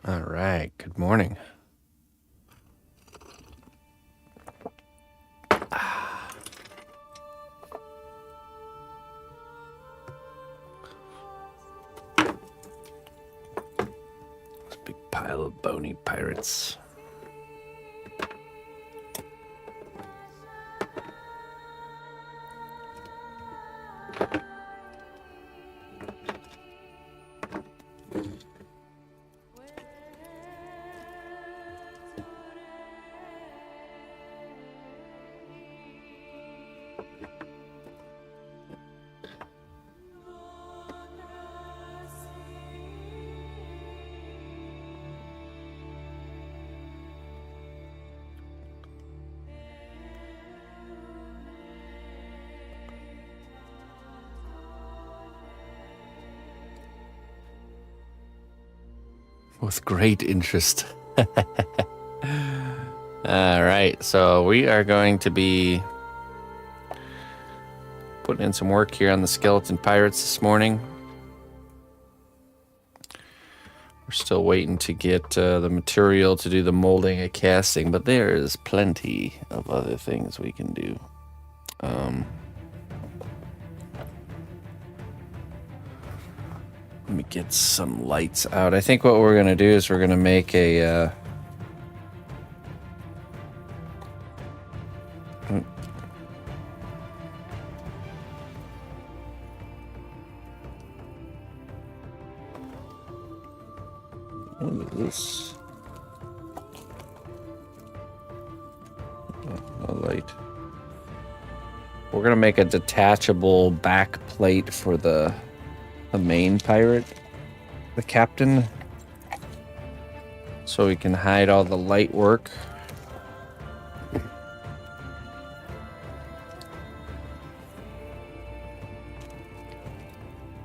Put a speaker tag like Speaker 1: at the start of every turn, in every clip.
Speaker 1: All right, good morning. This big pile of bony pirates. With great interest. All right, so we are going to be putting in some work here on the skeleton pirates this morning. We're still waiting to get the material to do the molding and casting, but there is plenty of other things we can do. Let me get some lights out. I think what we're going to do is we're going to make a... What is this? Oh, no light. We're going to make a detachable back plate for the main pirate, the captain, so we can hide all the light work. And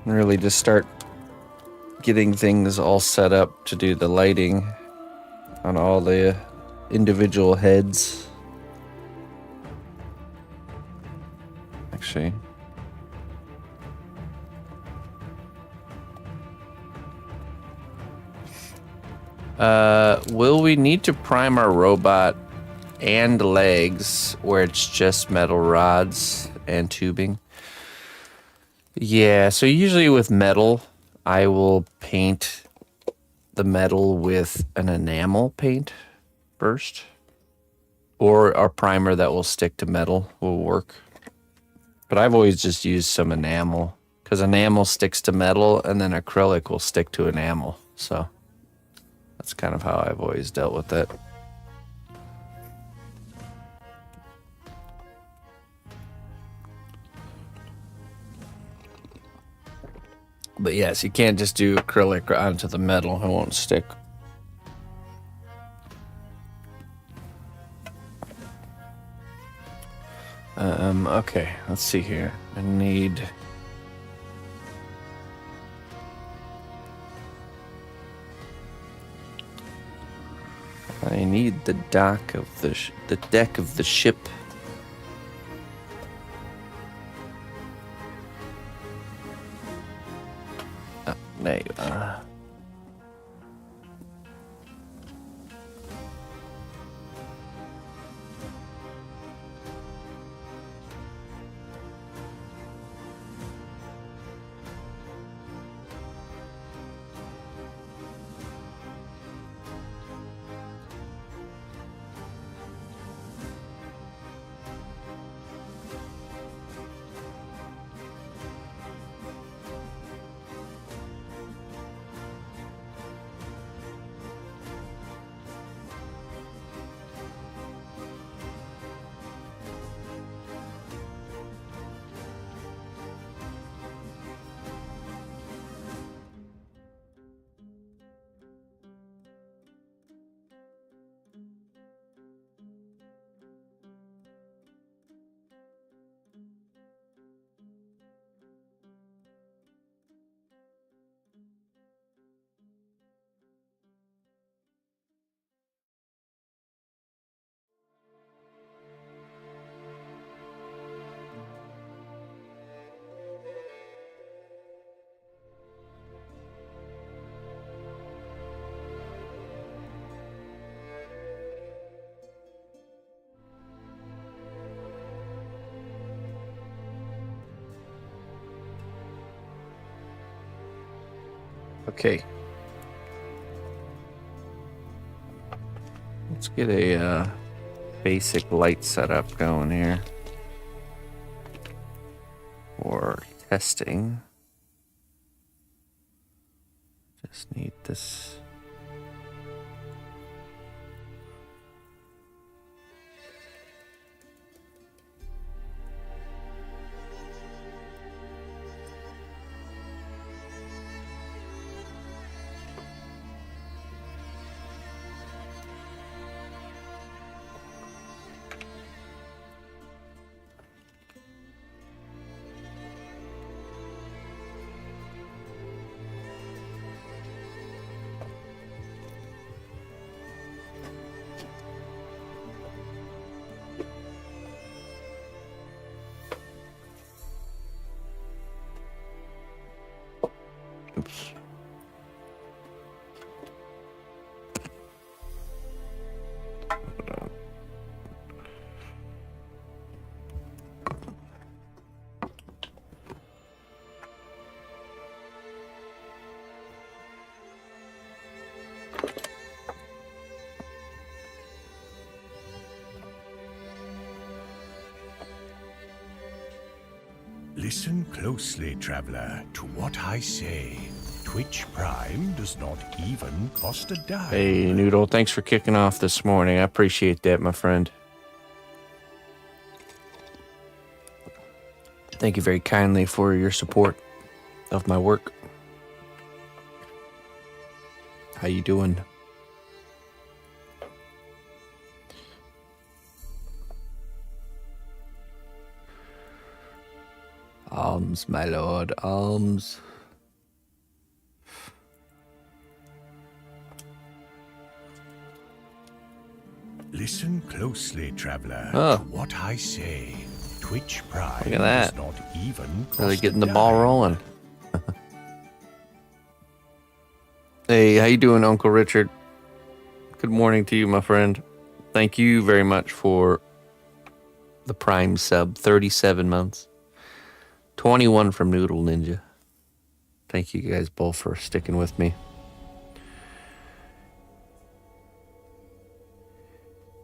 Speaker 1: really just start getting things all set up to do the lighting on all the individual heads. Actually, will we need to prime our robot and legs where it's just metal rods and tubing? Yeah, so usually with metal, I will paint the metal with an enamel paint first, or a primer that will stick to metal will work. But I've always just used some enamel, because enamel sticks to metal and then acrylic will stick to enamel. So that's kind of how I've always dealt with it. But yes, you can't just do acrylic onto the metal. It won't stick. Okay, let's see here. I need the dock of the deck of the ship. Oh, there you are. Okay. Let's get a basic light setup going here for testing. Just need this. Oops.
Speaker 2: Listen closely, traveler, to what I say. Twitch Prime does not even cost a dime.
Speaker 1: Hey, Noodle, thanks for kicking off this morning. I appreciate that, my friend. Thank you very kindly for your support of my work. How you doing? Alms, my lord, alms.
Speaker 2: Listen closely, traveler,
Speaker 1: Oh.
Speaker 2: to what I say. Twitch Prime
Speaker 1: Look at that.
Speaker 2: does not even cost
Speaker 1: Really getting
Speaker 2: a
Speaker 1: the ball
Speaker 2: dime.
Speaker 1: rolling. Hey, how you doing, Uncle Richard? Good morning to you, my friend. Thank you very much for the Prime sub, 37 months. 21 from Noodle Ninja. Thank you guys both for sticking with me.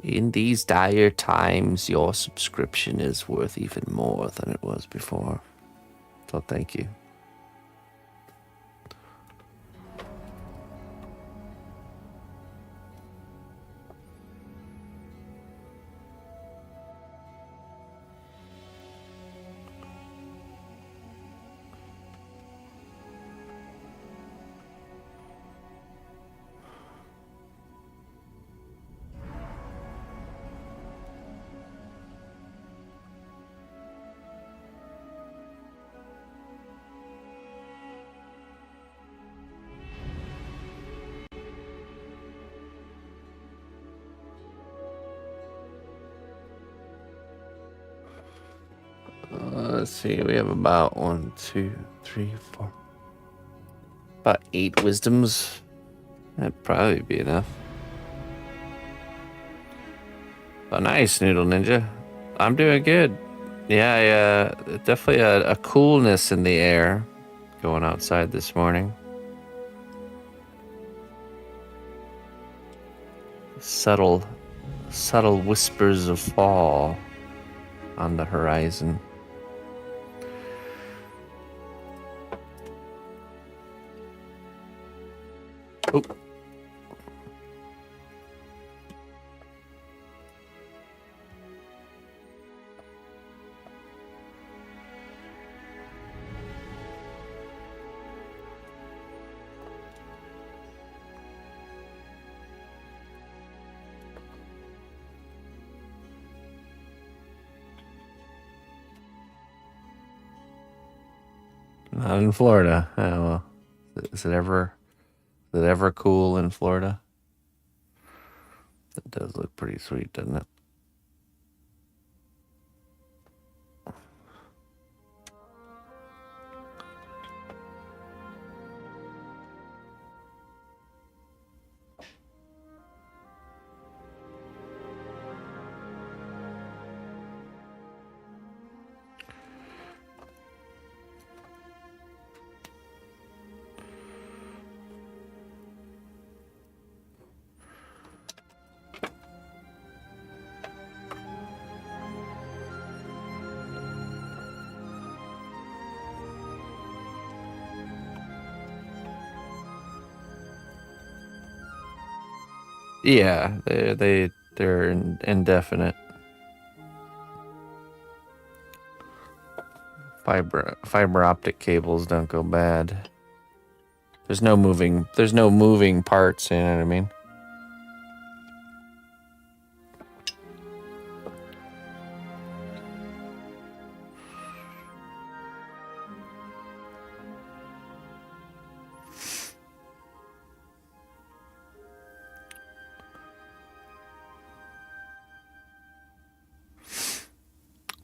Speaker 1: In these dire times, your subscription is worth even more than it was before. So thank you. Let's see, we have about 1, 2, 3, 4. About 8 wisdoms. That'd probably be enough. But nice, Noodle Ninja. I'm doing good. Yeah, definitely a coolness in the air going outside this morning. Subtle whispers of fall on the horizon. Oh. Not in Florida. Oh, well. Is it ever cool in Florida? That does look pretty sweet, doesn't it? Yeah, they're indefinite. Fiber optic cables don't go bad. There's no moving parts, you know what I mean?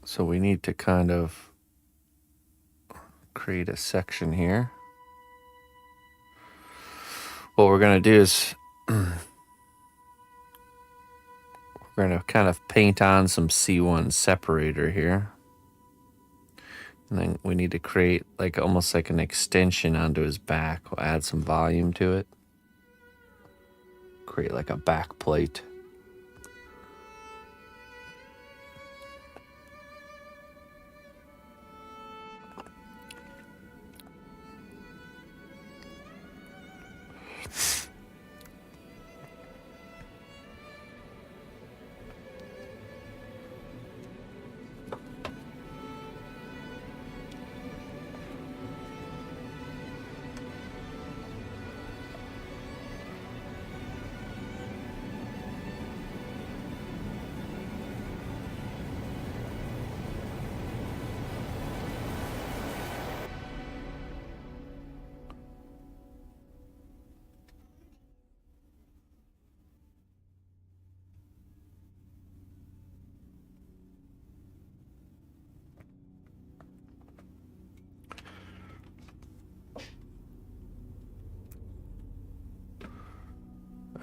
Speaker 1: So we need to kind of create a section here. What we're going to do is we're going to kind of paint on some C1 separator here. And then we need to create like almost like an extension onto his back. We'll add some volume to it. Create like a back plate.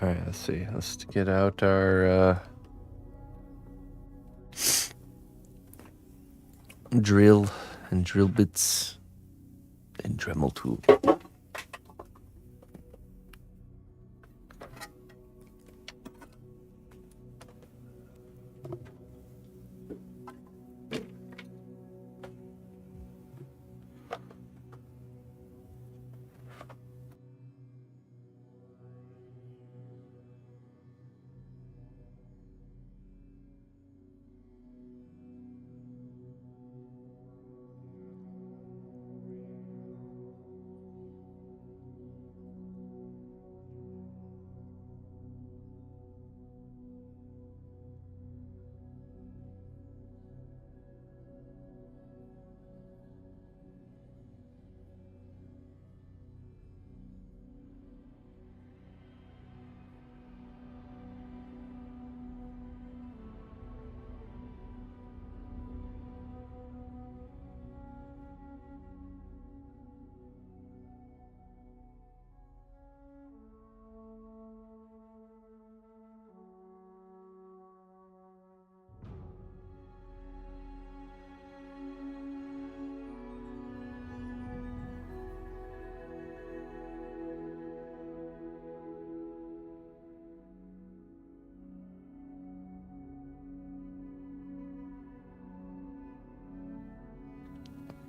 Speaker 1: All right, let's see. Let's get out our drill and drill bits and Dremel tool.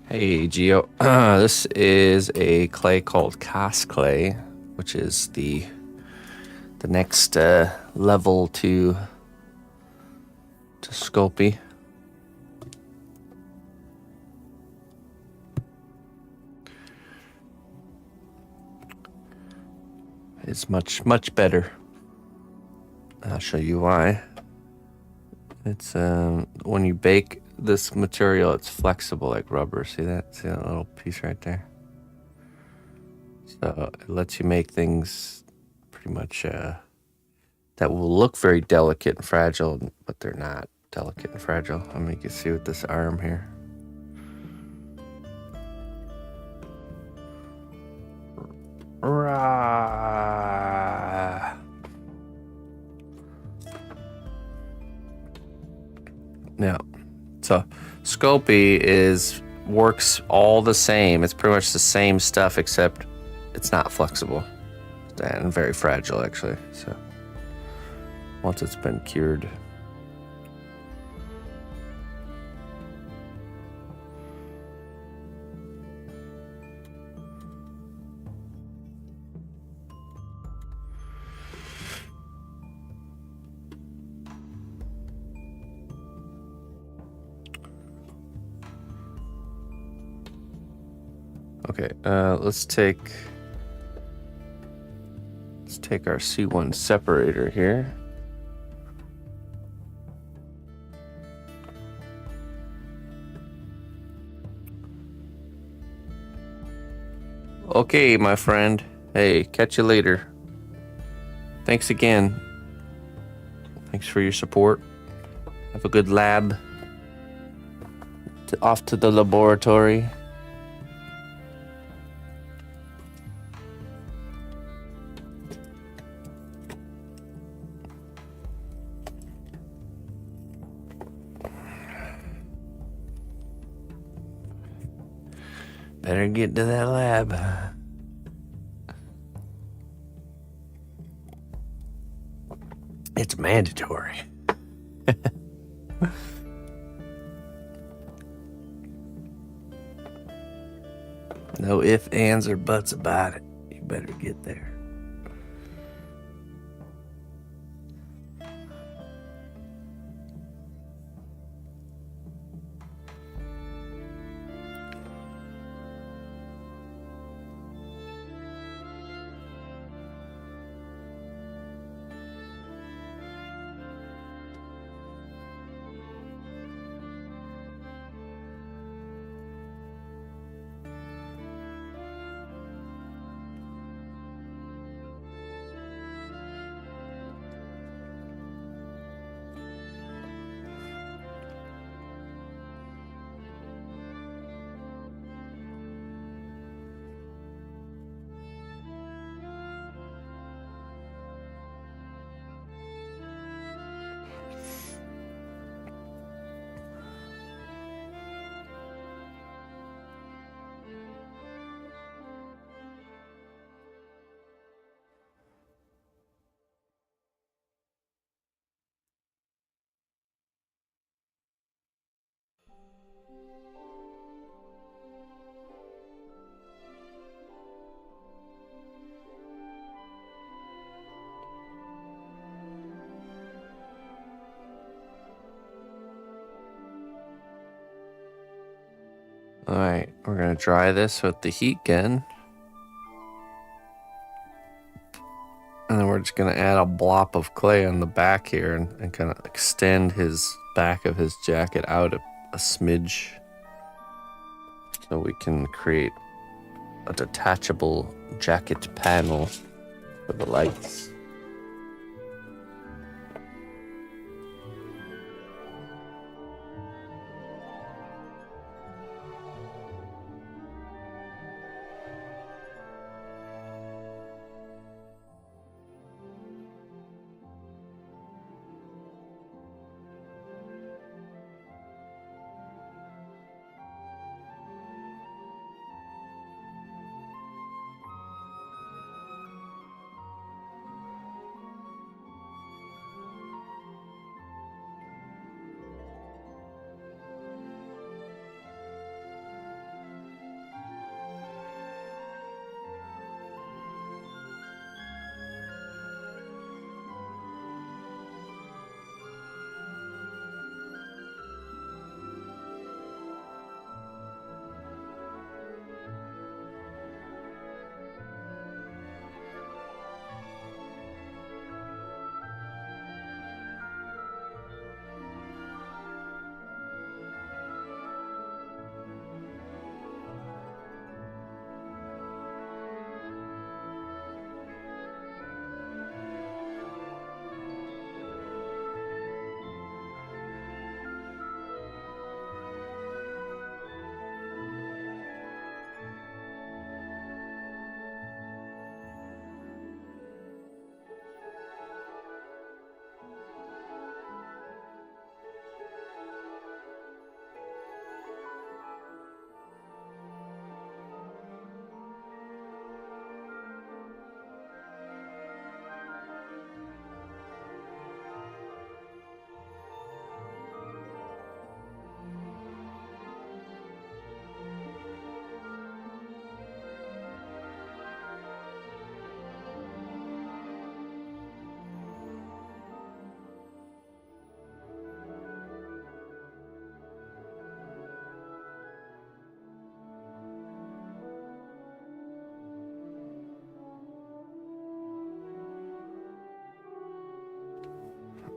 Speaker 1: Hey, Geo. This is a clay called Cast clay, which is the next level to Sculpey. It's much better. I'll show you why. It's when you bake this material, it's flexible like rubber. See that? See that little piece right there? So it lets you make things pretty much that will look very delicate and fragile, but they're not delicate and fragile. I mean, you can see with this arm here. Now, so Sculpey works all the same. It's pretty much the same stuff, except it's not flexible and very fragile, actually. So once it's been cured. Okay, let's take our C1 separator here. Okay, my friend. Hey, catch you later. Thanks again. Thanks for your support. Have a good lab. Off to the laboratory. Better get to that lab. It's mandatory. No ifs, ands, or buts about it. You better get there. Alright, we're gonna dry this with the heat gun. And then we're just gonna add a blop of clay on the back here and kind of extend his back of his jacket out a smidge. So we can create a detachable jacket panel for the lights.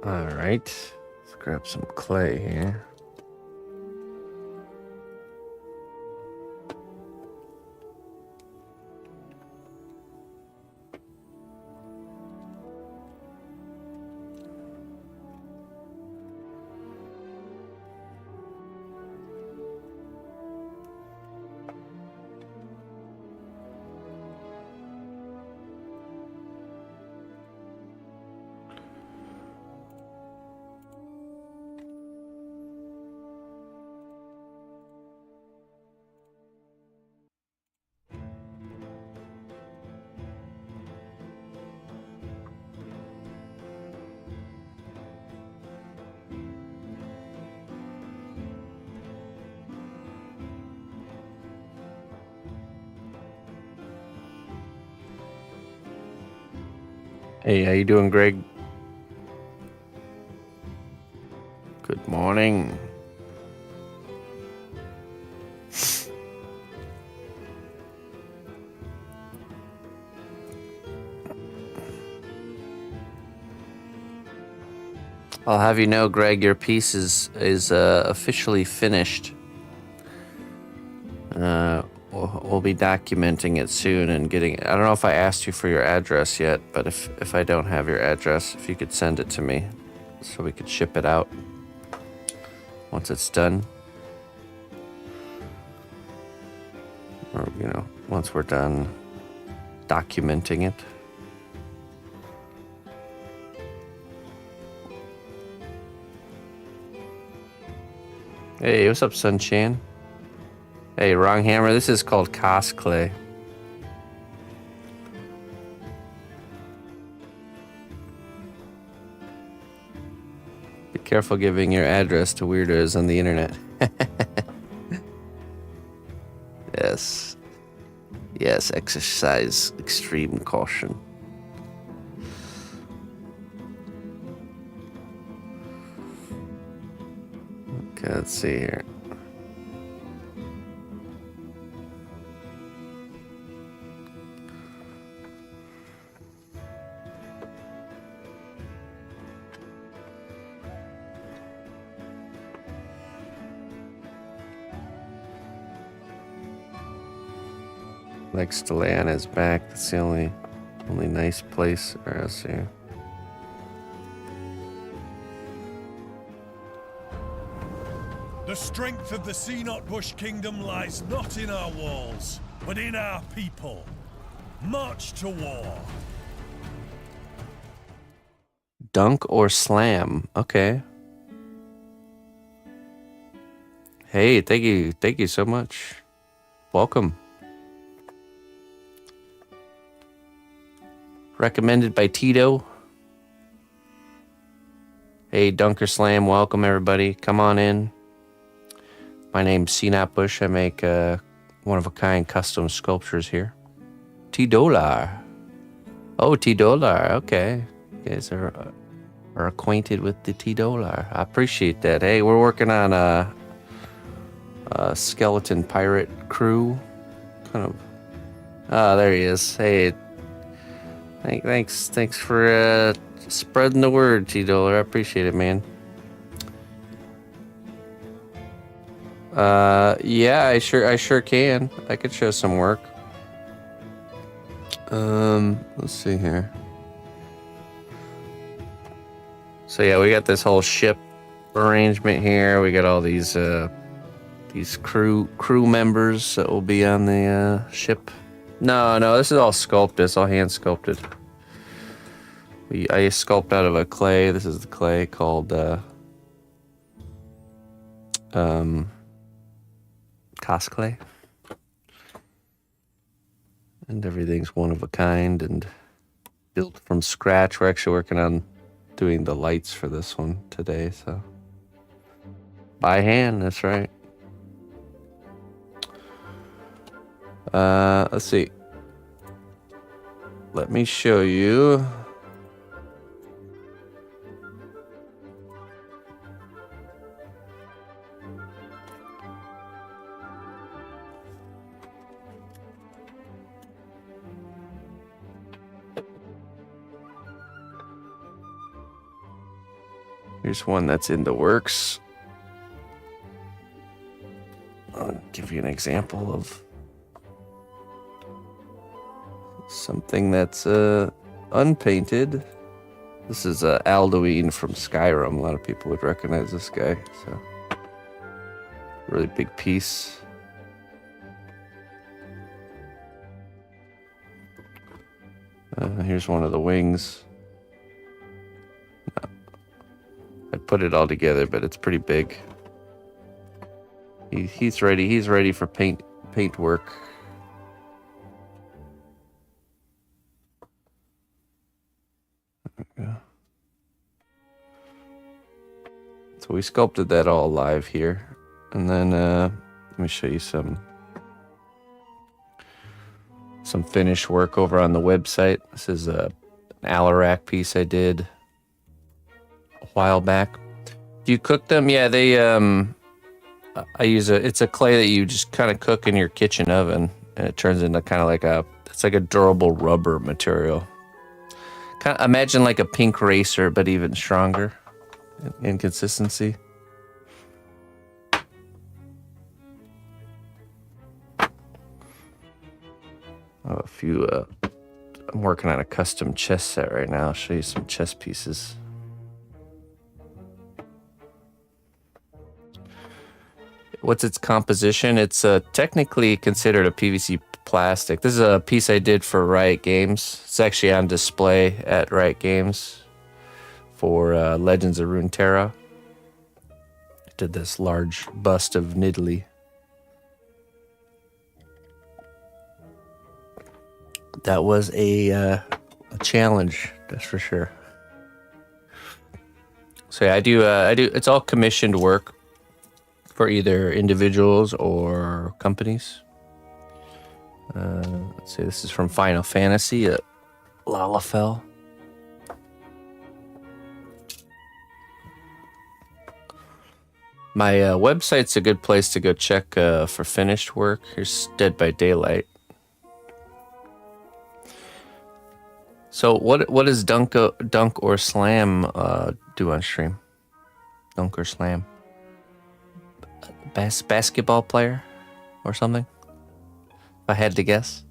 Speaker 1: All right. Let's grab some clay here. Hey, how you doing, Greg? Good morning. I'll have you know, Greg, your piece is officially finished. We'll be documenting it soon and getting. I don't know if I asked you for your address yet, but if I don't have your address, if you could send it to me, so we could ship it out once it's done, or once we're done documenting it. Hey, what's up, Sunshine? Hey, wrong hammer. This is called cast clay. Be careful giving your address to weirdos on the internet. Yes. Yes, exercise extreme caution. Okay, let's see here. Likes to lay on his back. That's the only nice place. Or else here.
Speaker 2: The strength of the cnotbusch kingdom lies not in our walls, but in our people. March to war.
Speaker 1: Dunk or slam. Okay. Hey, thank you so much. Welcome. Recommended by Tito. Hey, Dunk or Slam, welcome everybody. Come on in. My name's cnotbusch. I make one-of-a-kind custom sculptures here. T-Dollar. Oh, T-Dollar. Okay. You guys are acquainted with the T-Dollar. I appreciate that. Hey, we're working on a skeleton pirate crew. Kind of. Oh, there he is. Hey, thanks for spreading the word, T-Dollar. I appreciate it, man. Yeah, I sure can. I could show some work. Let's see here. So yeah, we got this whole ship arrangement here. We got all these crew members that will be on the ship. No, this is all sculpted. It's all hand sculpted. I sculpt out of a clay. This is the clay called cast clay. And everything's one of a kind and built from scratch. We're actually working on doing the lights for this one today, so by hand, that's right. Let's see. Let me show you. Here's one that's in the works. I'll give you an example of something that's unpainted. This is Alduin from Skyrim. A lot of people would recognize this guy. So, really big piece. Here's one of the wings. I put it all together, but it's pretty big. He's ready. He's ready for paint work. There we go. So we sculpted that all live here, and then let me show you some finished work over on the website. This is an Alarak piece I did a while back. Do you cook them? Yeah, they I use it's a clay that you just kind of cook in your kitchen oven, and it turns into kind of like it's like a durable rubber material. Kind of imagine like a pink racer, but even stronger in consistency. I have a few, I'm working on a custom chess set right now. I'll show you some chess pieces. What's its composition? It's technically considered a PVC plastic. This is a piece I did for Riot Games. It's actually on display at Riot Games for Legends of Runeterra. I did this large bust of Nidalee. That was a challenge, that's for sure. So yeah, I do. It's all commissioned work for either individuals or companies. Let's see. This is from Final Fantasy at Lalafell. My website's a good place to go check for finished work. Here's Dead by Daylight. So what does dunk or slam do on stream? Dunk or slam? Basketball player or something? If I had to guess.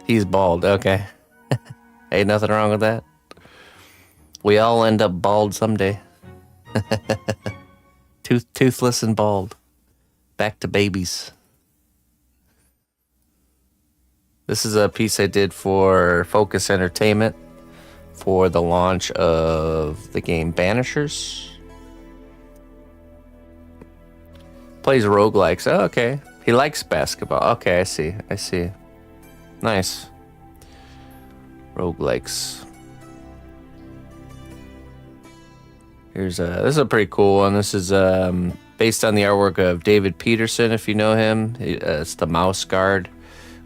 Speaker 1: He's bald. Okay. Ain't nothing wrong with that. We all end up bald someday. Toothless and bald. Back to babies. This is a piece I did for Focus Entertainment for the launch of the game Banishers. Plays roguelikes. Oh, okay. He likes basketball. Okay, I see. Nice. Roguelikes. This is a pretty cool one. This is based on the artwork of David Peterson, if you know him. It's the mouse guard.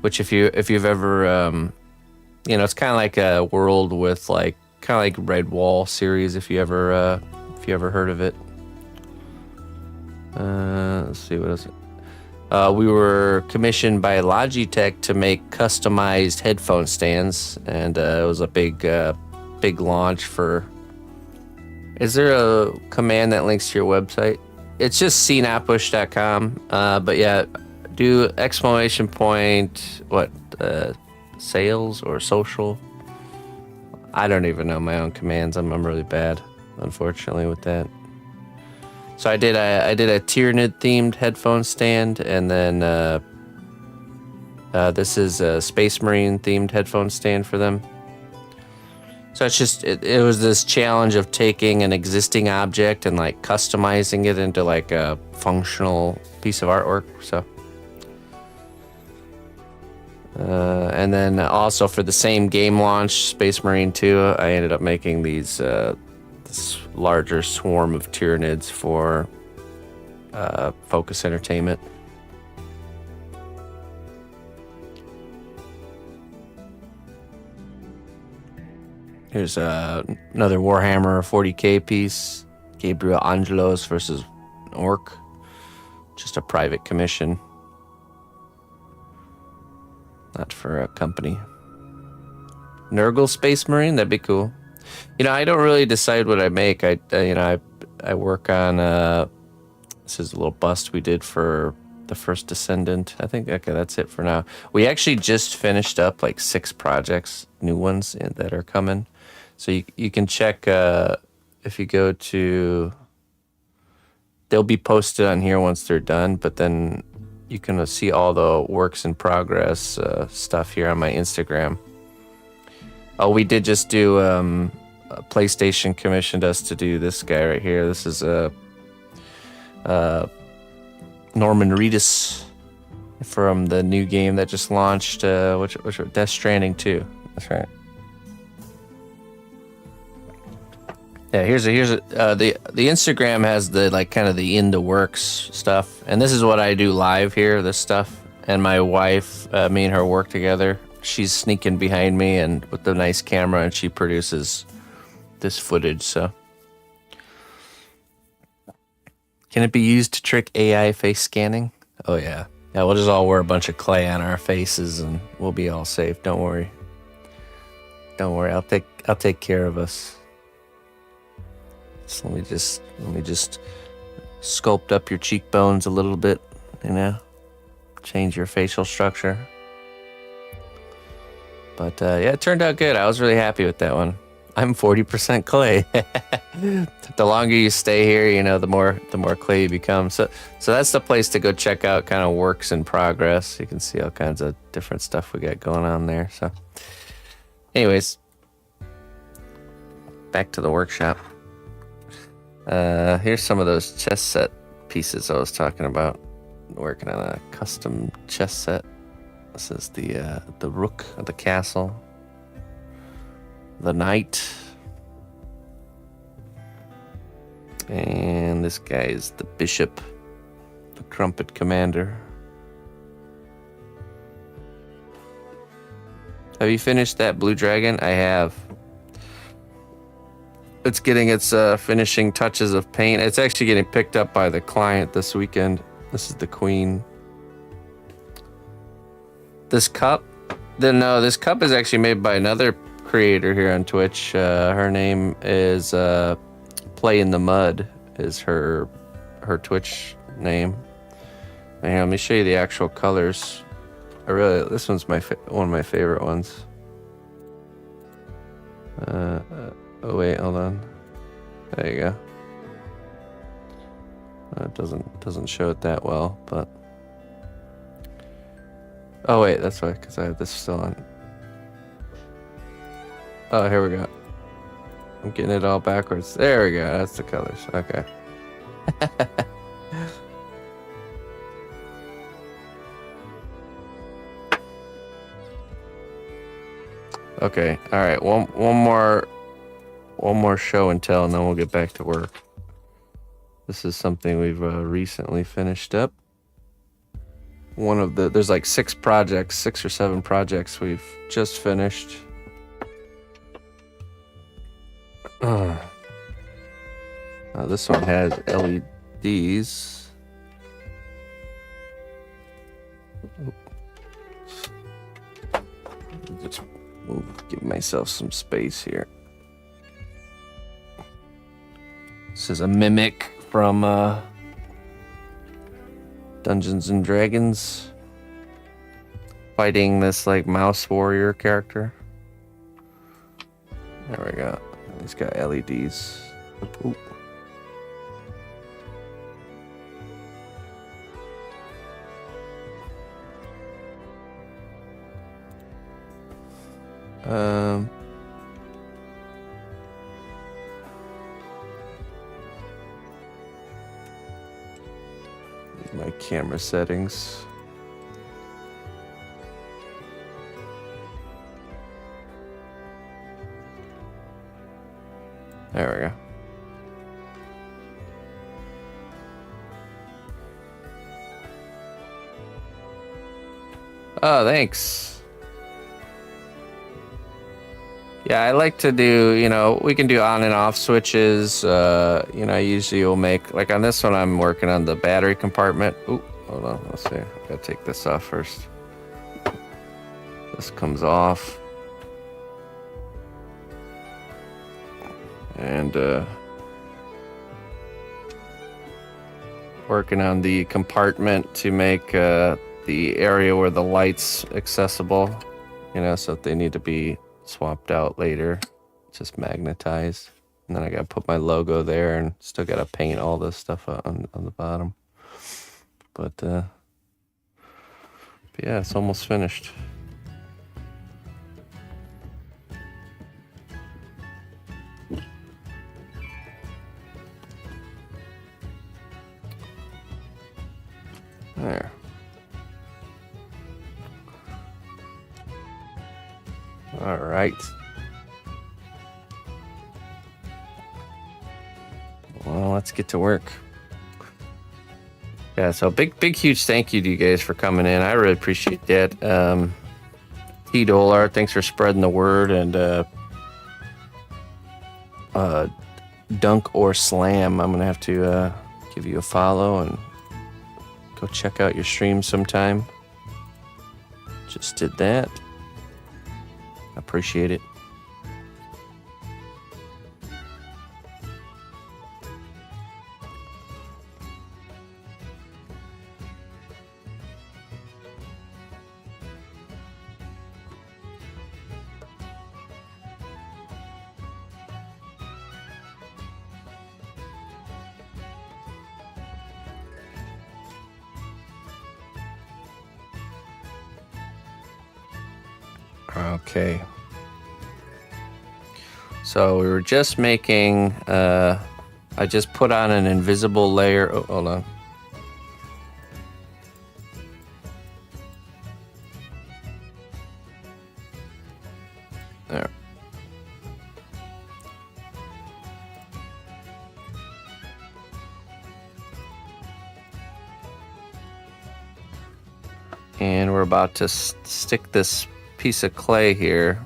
Speaker 1: Which if you've ever, it's kind of like a world with kind of like Red Wall series. If you ever heard of it. Let's see what else. We were commissioned by Logitech to make customized headphone stands, and it was a big launch for. Is there a command that links to your website? It's just cnotbusch.com. But yeah. Do ! Sales or social? I don't even know my own commands. I'm really bad, unfortunately, with that. So I did a Tyranid themed headphone stand, and then this is a Space Marine themed headphone stand for them. So it's just it was this challenge of taking an existing object and customizing it into a functional piece of artwork. So. And then also for the same game launch, Space Marine 2, I ended up making this larger swarm of Tyranids for Focus Entertainment. Here's another Warhammer 40k piece, Gabriel Angelos versus an Orc. Just a private commission. Not for a company. Nurgle Space Marine, that'd be cool. You know, I don't really decide what I make. I work on this is a little bust we did for the first Descendant. I think okay, that's it for now. We actually just finished up like 6 projects, new ones that are coming. So you can check if you go to. They'll be posted on here once they're done, but then you can see all the works in progress stuff here on my Instagram. Oh, we did just do PlayStation commissioned us to do this guy right here. This is Norman Reedus from the new game that just launched, which Death Stranding 2. That's right. Yeah, here's the Instagram has the like kind of the in the works stuff, and this is what I do live here. This stuff, and my wife, me and her work together. She's sneaking behind me and with the nice camera, and she produces this footage. So, can it be used to trick AI face scanning? Oh yeah, yeah. We'll just all wear a bunch of clay on our faces, and we'll be all safe. Don't worry. Don't worry. I'll take care of us. So let me just sculpt up your cheekbones a little bit, you know, change your facial structure. But yeah, it turned out good. I was really happy with that one. I'm 40% clay. The longer you stay here, you know, the more clay you become. So that's the place to go check out kind of works in progress. You can see all kinds of different stuff we got going on there. So anyways, back to the workshop. Here's some of those chess set pieces I was talking about. Working on a custom chess set. This is the rook of the castle, the knight, and this guy is the bishop, the trumpet commander. Have you finished that blue dragon? I have. It's getting its finishing touches of paint. It's actually getting picked up by the client this weekend. This is the queen. This cup? This cup is actually made by another creator here on Twitch. Her name is Play in the Mud is her Twitch name. And here, let me show you the actual colors. This one's one of my favorite ones. Oh wait, hold on. There you go. It doesn't show it that well, but oh wait, that's why, because I have this still on. Oh, here we go. I'm getting it all backwards. There we go. That's the colors. Okay. Okay. All right. One more show and tell, and then we'll get back to work. This is something we've recently finished up. There's like 6 or 7 projects we've just finished. Now this one has LEDs. Just give myself some space here. This is a mimic from Dungeons and Dragons, fighting this like mouse warrior character. There we go. He's got LEDs. Ooh. My camera settings. There we go. Oh, thanks. Yeah, I like to do, we can do on and off switches. I usually will make, like on this one, I'm working on the battery compartment. Ooh, hold on, let's see. I gotta take this off first. This comes off. and working on the compartment to make the area where the light's accessible, you know, so if they need to be swapped out later, just magnetized. And then I gotta put my logo there, and still gotta paint all this stuff on the bottom. But yeah, it's almost finished. There. All right. Well, let's get to work. Yeah, so big, huge thank you to you guys for coming in. I really appreciate that. T Dolar, thanks for spreading the word, and Dunk or Slam, I'm gonna have to give you a follow and go check out your stream sometime. Just did that. Appreciate it. Okay. So we were just making, I just put on an invisible layer. Oh, hold on. There. And we're about to stick this piece of clay here.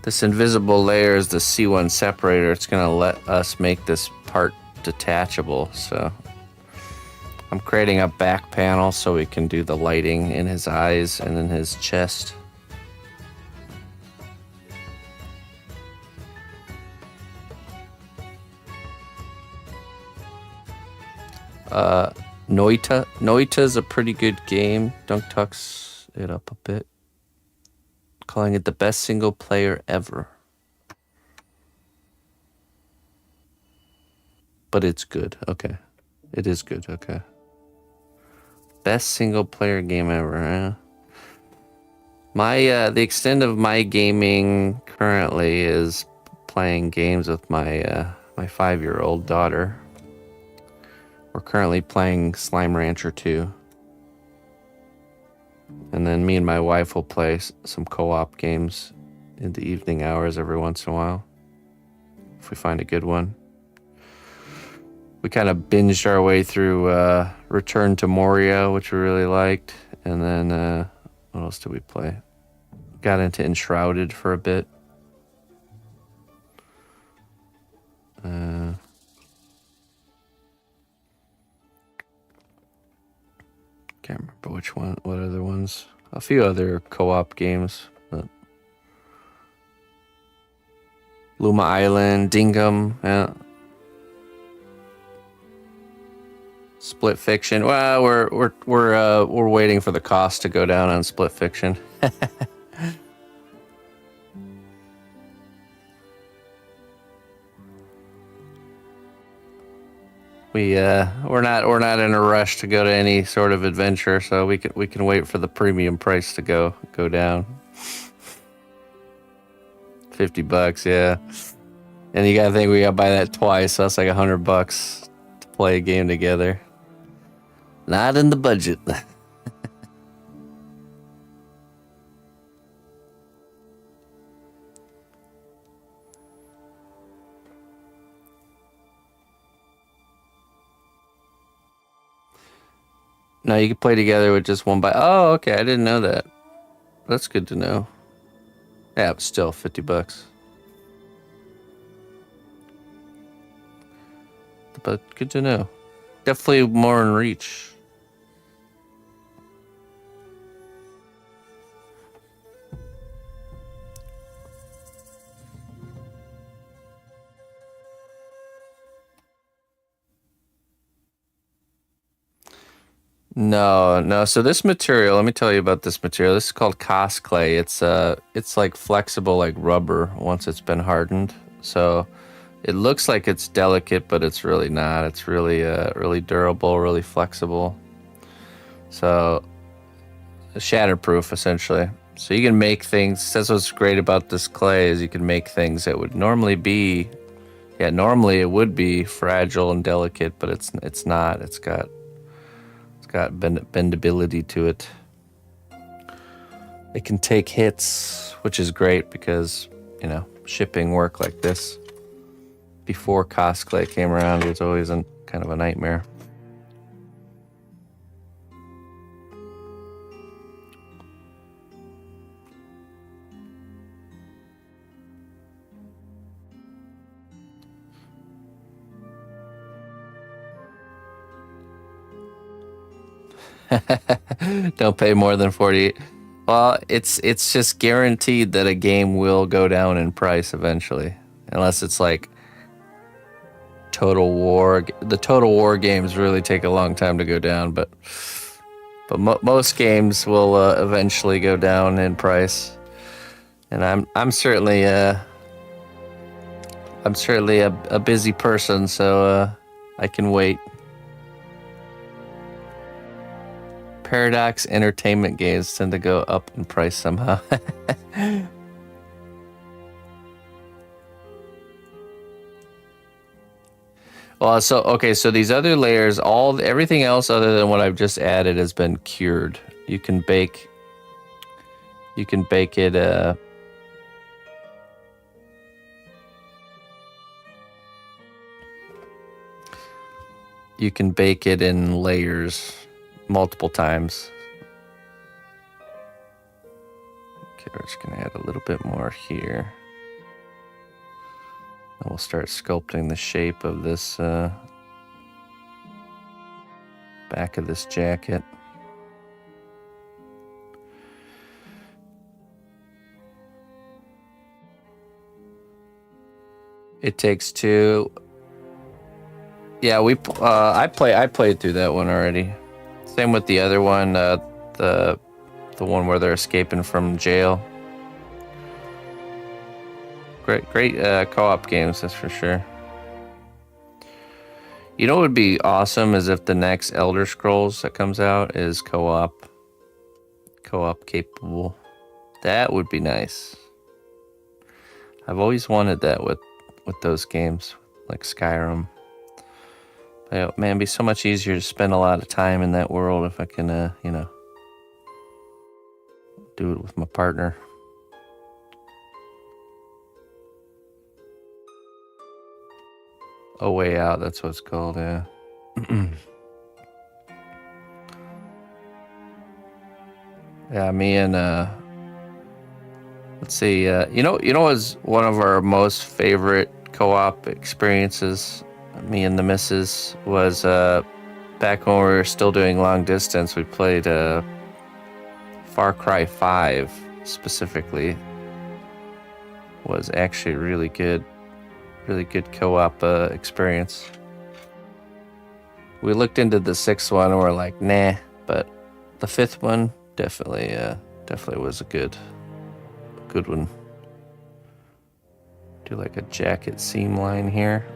Speaker 1: This invisible layer is the C1 separator. It's going to let us make this part detachable. So I'm creating a back panel so we can do the lighting in his eyes and in his chest. Noita's a pretty good game. Dunk tucks it up a bit. Calling it the best single player ever. But it's good. Okay. It is good. Okay. Best single player game ever, huh? The extent of my gaming currently is playing games with my 5-year-old daughter. We're currently playing Slime Rancher 2. And then me and my wife will play some co-op games in the evening hours every once in a while, if we find a good one. We kind of binged our way through Return to Moria, which we really liked. And then, what else did we play? Got into Enshrouded for a bit. Can't remember which one, what other ones. A few other co-op games. But Luma Island, Dingham, yeah. Split Fiction. Well, we're waiting for the cost to go down on Split Fiction. We're not in a rush to go to any sort of adventure, so we can wait for the premium price to go down. $50, yeah. And you gotta think we gotta buy that twice, so that's like $100 to play a game together. Not in the budget. No, you can play together with just one Oh, okay. I didn't know that. That's good to know. Yeah, but still $50. But good to know. Definitely more in reach. No, no. So this material, let me tell you about this material. This is called cast clay. It's like flexible like rubber once it's been hardened. So it looks like it's delicate, but it's really not. It's really really durable, really flexible. So shatterproof essentially. So you can make things. That's what's great about this clay is you can make things that would normally be, yeah, normally it would be fragile and delicate, but it's not. It's got bendability to it. It can take hits, which is great because, shipping work like this before cosplay came around was always kind of a nightmare. Don't pay more than 40. Well, it's just guaranteed that a game will go down in price eventually, unless it's like Total War. The Total War games really take a long time to go down, but most games will eventually go down in price. And I'm certainly a busy person, so I can wait. Paradox Entertainment games tend to go up in price somehow. Well, so these other layers, everything else other than what I've just added has been cured. You can bake it. You can bake it in layers multiple times. Okay, we're just gonna add a little bit more here. And we'll start sculpting the shape of this back of this jacket. It takes two. Yeah, I played through that one already. Same with the other one, the one where they're escaping from jail. Great co-op games, that's for sure. You know what would be awesome is if the next Elder Scrolls that comes out is co-op capable. That would be nice. I've always wanted that with those games, like Skyrim. But, man, it'd be so much easier to spend a lot of time in that world if I can, do it with my partner. A Way Out, that's what it's called, yeah. Yeah, me and let's see, was one of our most favorite co-op experiences, me and the missus, was back when we were still doing long distance. We played Far Cry 5 specifically. Was actually really good co-op experience. We looked into the sixth one and we're like, nah, but the fifth one definitely was a good one. Do like a jacket seam line here.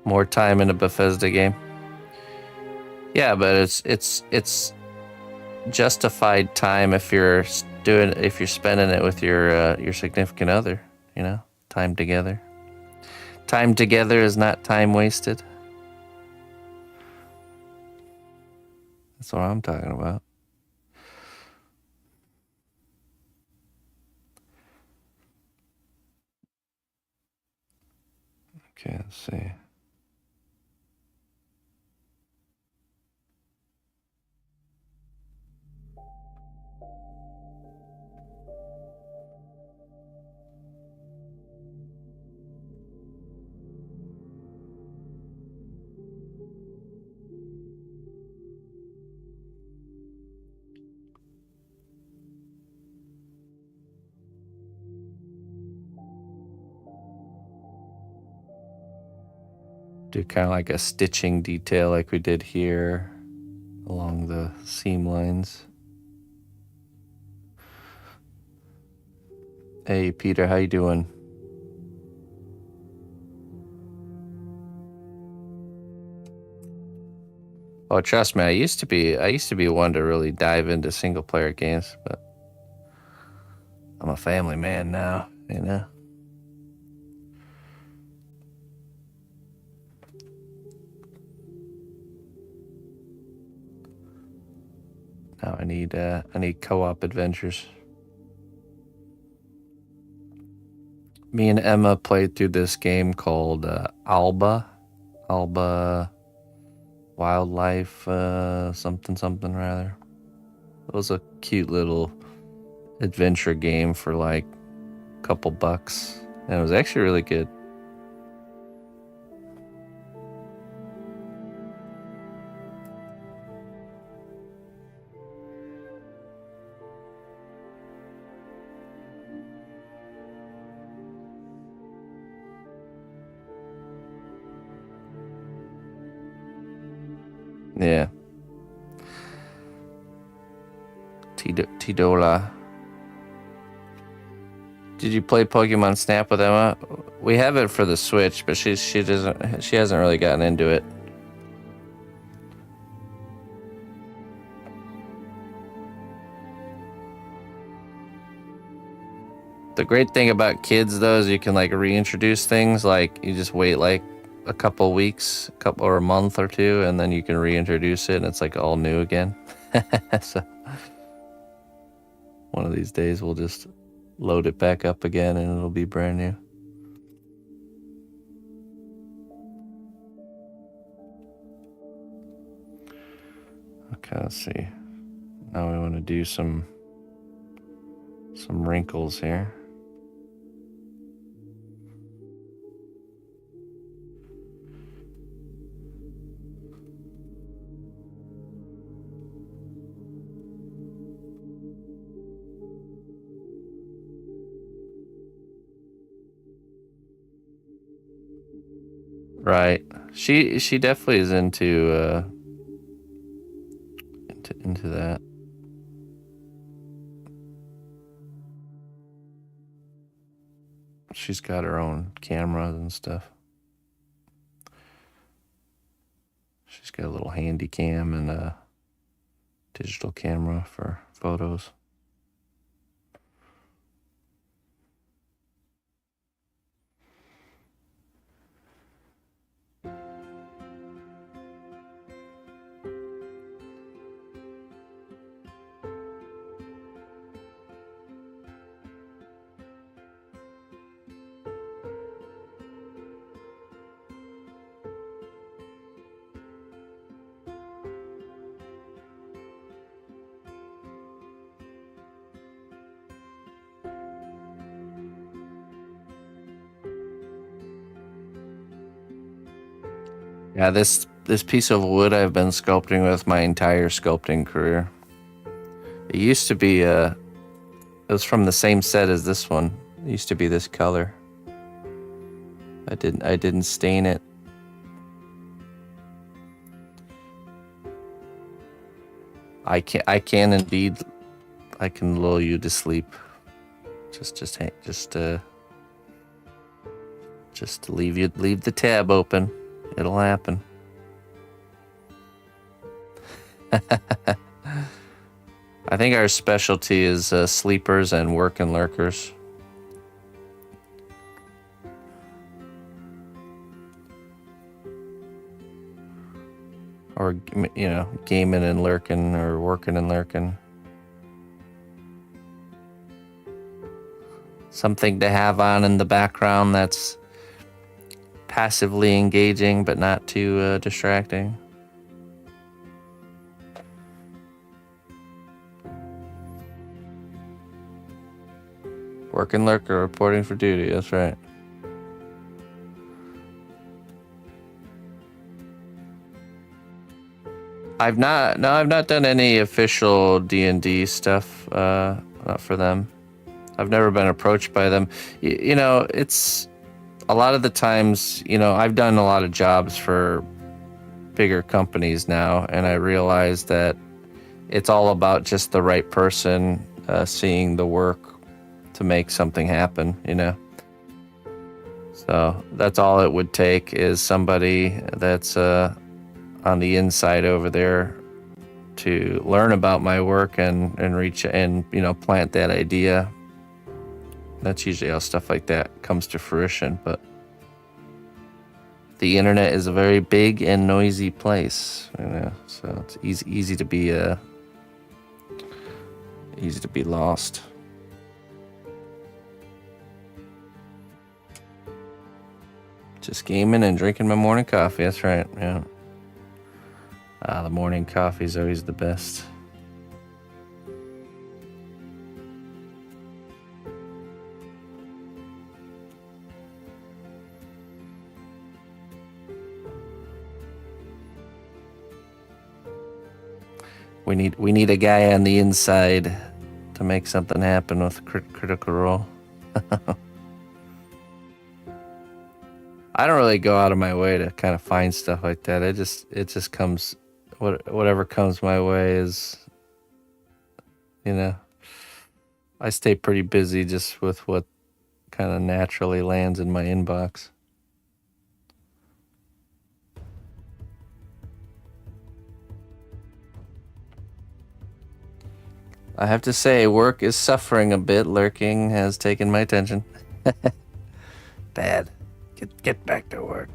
Speaker 1: More time in a Bethesda game. Yeah, but it's justified time if you're spending it with your significant other, time together. Time together is not time wasted. That's what I'm talking about. Okay, let's see. Do kind of like a stitching detail like we did here along the seam lines. Hey Peter, how you doing? Oh, trust me, I used to be one to really dive into single player games, but I'm a family man now, you know. Now I need co-op adventures. Me and Emma played through this game called Alba Wildlife something rather. It was a cute little adventure game for like a couple bucks, and it was actually really good. Yeah. Tidola. Did you play Pokemon Snap with Emma? We have it for the Switch, but she hasn't really gotten into it. The great thing about kids though is you can like reintroduce things, like you just wait like a couple weeks, or a month or two, and then you can reintroduce it and it's like all new again. So one of these days we'll just load it back up again and it'll be brand new. Okay, let's see. Now we want to do some wrinkles here. Right. She definitely is into that. She's got her own cameras and stuff. She's got a little handy cam and a digital camera for photos. Yeah, this piece of wood I've been sculpting with my entire sculpting career. It used to be it was from the same set as this one. It used to be this color. I didn't stain it. I can indeed. I can lull you to sleep. Just leave the tab open. It'll happen. I think our specialty is sleepers and work and lurkers. Or, you know, gaming and lurking, or working and lurking. Something to have on in the background that's passively engaging but not too distracting. Working lurker reporting for duty, that's right. I've not done any official D&D stuff for them. I've never been approached by them. You know, it's a lot of the times, you know, I've done a lot of jobs for bigger companies now, and I realize that it's all about just the right person seeing the work to make something happen, you know. So that's all it would take, is somebody that's on the inside over there to learn about my work and reach and, you know, plant that idea. That's usually how stuff like that comes to fruition. But the internet is a very big and noisy place, you know, so it's easy to be lost. Just gaming and drinking my morning coffee. That's right. Yeah. The morning coffee is always the best. We need a guy on the inside to make something happen with Critical Role. I don't really go out of my way to kind of find stuff like that. It just comes, whatever comes my way is, you know, I stay pretty busy just with what kind of naturally lands in my inbox. I have to say, work is suffering a bit. Lurking has taken my attention. Bad. Get back to work.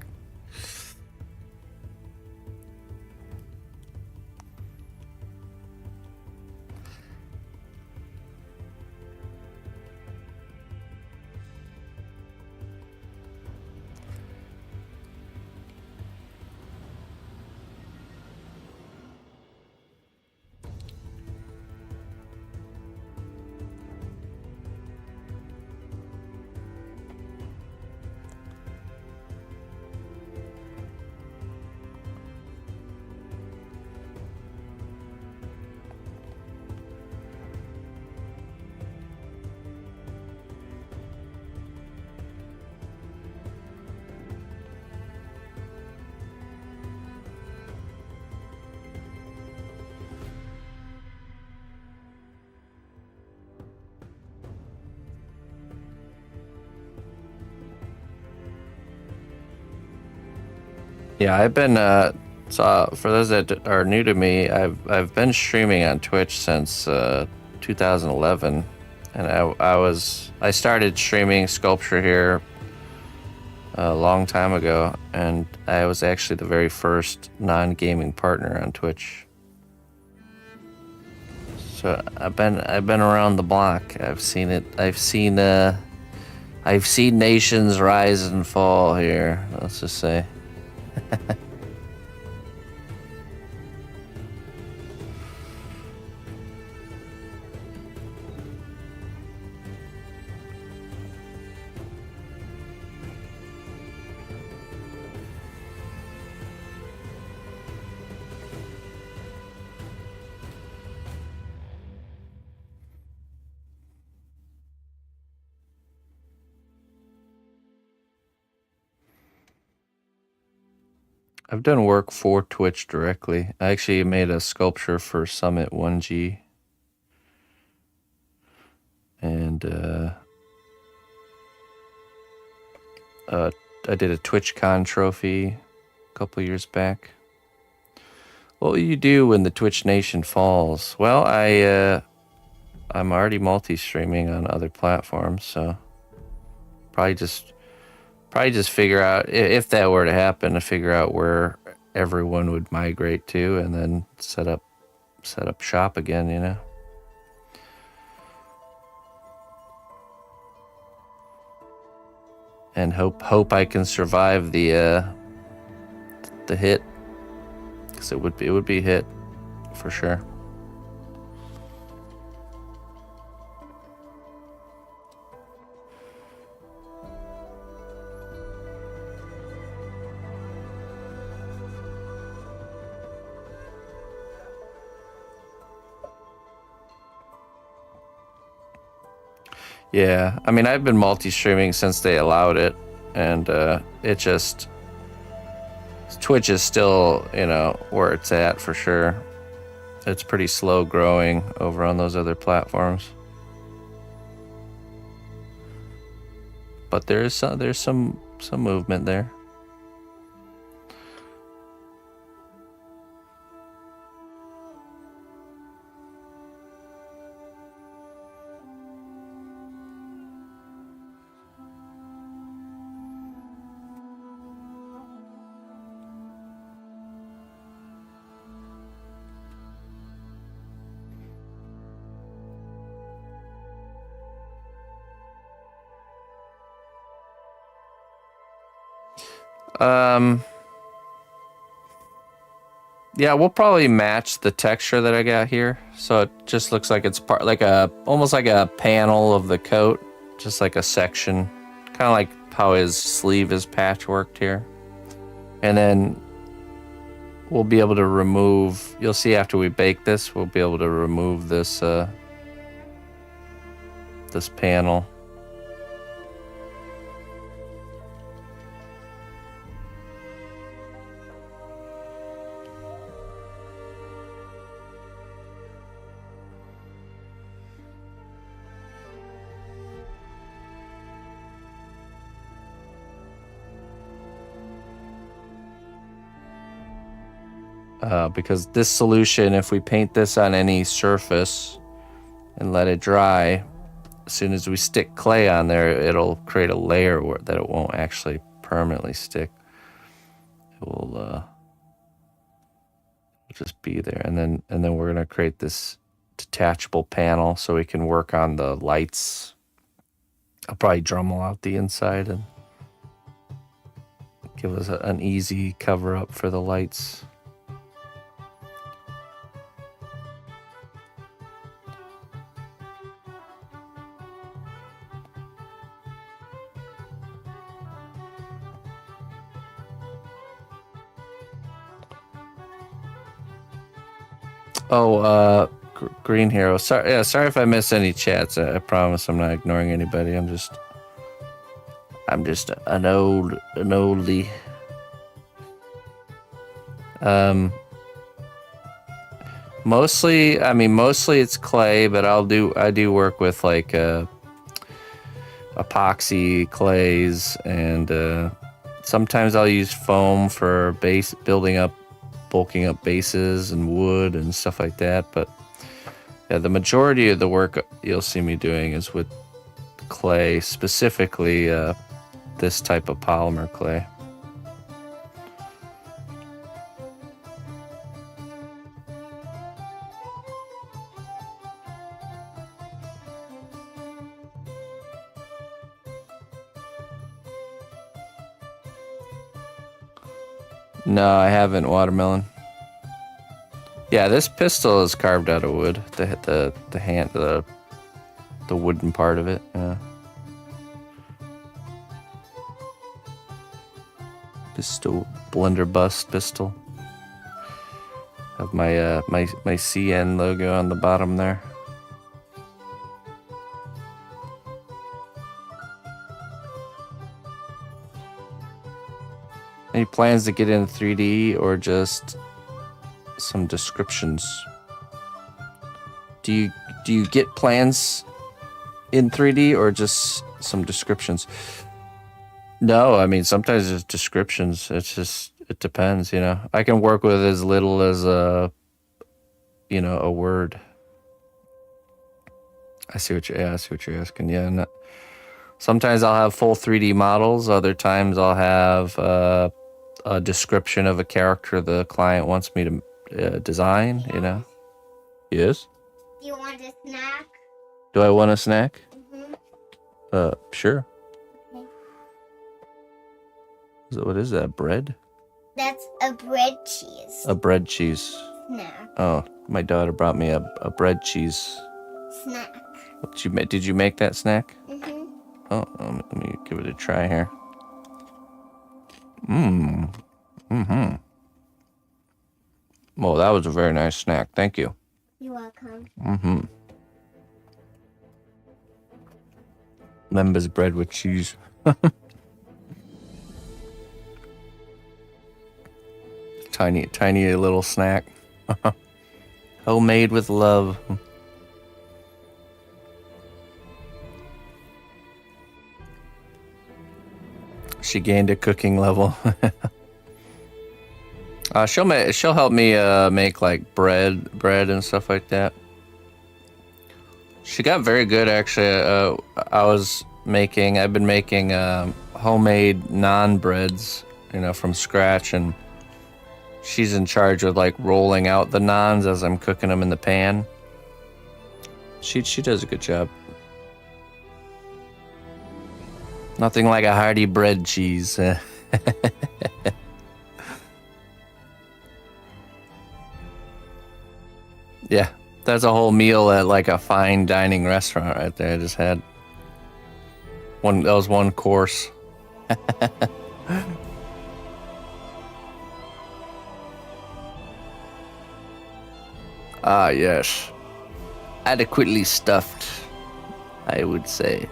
Speaker 1: Yeah, I've been so for those that are new to me, I've been streaming on Twitch since 2011, and I started streaming sculpture here a long time ago, and I was actually the very first non-gaming partner on Twitch. So I've been around the block. I've seen it. I've seen nations rise and fall here. Let's just say. I've done work for Twitch directly. I actually made a sculpture for Summit 1G. And I did a TwitchCon trophy a couple years back. What will you do when the Twitch Nation falls? Well, I'm already multi-streaming on other platforms, so probably just figure out, if that were to happen, to figure out where everyone would migrate to, and then set up shop again, you know. And hope I can survive the hit, because it would be a hit for sure. Yeah, I mean, I've been multi-streaming since they allowed it. and it just Twitch is still, you know, where it's at for sure. It's pretty slow growing over on those other platforms, but there's some movement there. Yeah, we'll probably match the texture that I got here, so it just looks like it's part like almost like a panel of the coat, just like a section, kind of like how his sleeve is patchworked here. And then we'll be able to remove. You'll see after we bake this, we'll be able to remove this this panel. Because this solution, if we paint this on any surface and let it dry, as soon as we stick clay on there, it'll create a layer that it won't actually permanently stick. It will just be there, and then we're gonna create this detachable panel so we can work on the lights. I'll probably Dremel out the inside and give us an easy cover up for the lights. Oh, Green Hero. Sorry if I miss any chats. I promise I'm not ignoring anybody. I'm just an oldie. Mostly it's clay, but I do work with like epoxy clays, and sometimes I'll use foam for bulking up bases and wood and stuff like that. But yeah, the majority of the work you'll see me doing is with clay, specifically this type of polymer clay. No, I haven't. Watermelon. Yeah, this pistol is carved out of wood. The wooden part of it. Yeah. Pistol, blunderbuss pistol. Have my my CN logo on the bottom there. Any plans to get into 3D or just some descriptions? Do you get plans in 3D or just some descriptions? No, I mean sometimes it's descriptions. It depends, you know. I can work with as little as a word. I see what you're asking. Yeah, sometimes I'll have full 3D models. Other times I'll have a description of a character the client wants me to design, you know. Yes?
Speaker 3: Do you want a snack?
Speaker 1: Do I want a snack?
Speaker 3: Mm-hmm.
Speaker 1: Sure.
Speaker 3: Okay.
Speaker 1: What is that, bread?
Speaker 3: That's a bread cheese.
Speaker 1: A bread cheese.
Speaker 3: Snack.
Speaker 1: Oh, my daughter brought me a bread cheese.
Speaker 3: Snack.
Speaker 1: Did you make that snack?
Speaker 3: Mm-hmm.
Speaker 1: Oh, let me give it a try here. Well, that was a very nice snack. Thank you.
Speaker 3: You're welcome.
Speaker 1: Members bread with cheese. tiny little snack. Homemade with love. She gained a cooking level. She'll help me make like bread and stuff like that. She got very good actually. I've been making homemade naan breads, from scratch, and she's in charge of like rolling out the naans as I'm cooking them in the pan. She does a good job. Nothing like a hearty bread cheese. Yeah, that's a whole meal at like a fine dining restaurant right there. I just had one. That was one course. Ah, yes. Adequately stuffed, I would say.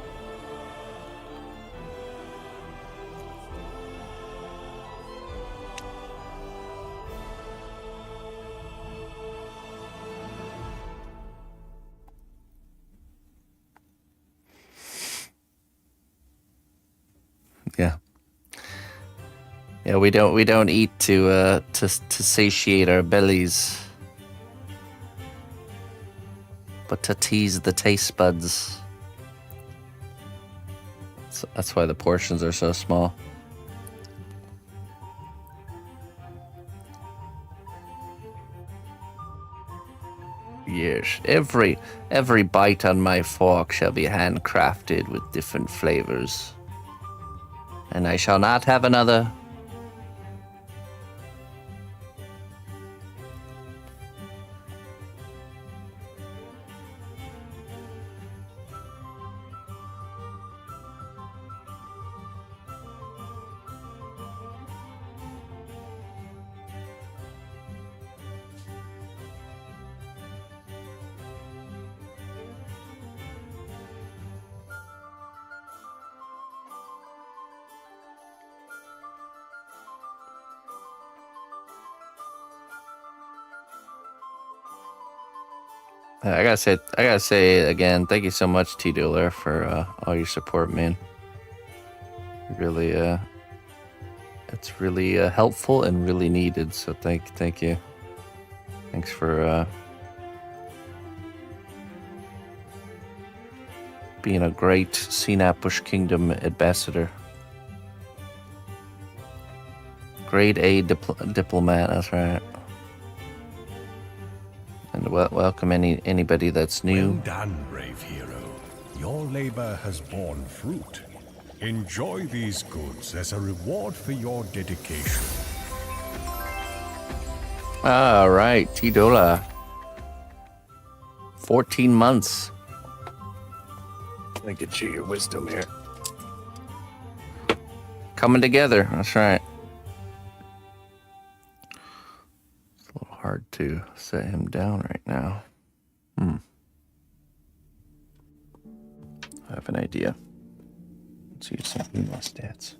Speaker 1: Yeah. Yeah, we don't eat to satiate our bellies, but to tease the taste buds. So that's why the portions are so small. Yes, every bite on my fork shall be handcrafted with different flavors, and I shall not have another. I gotta say again, thank you so much, T Doler, for all your support, man. Really, it's really helpful and really needed. So thank you. Thanks for being a great cnotbusch Kingdom ambassador. Grade A diplomat. That's right. And welcome anybody that's new.
Speaker 2: Well done, brave hero. Your labor has borne fruit. Enjoy these goods as a reward for your dedication.
Speaker 1: All right, T-Dola. 14 months. Let me get you your wisdom here. Coming together, that's right. It's a little hard to set him down right now. I have an idea. Let's use some emo stats.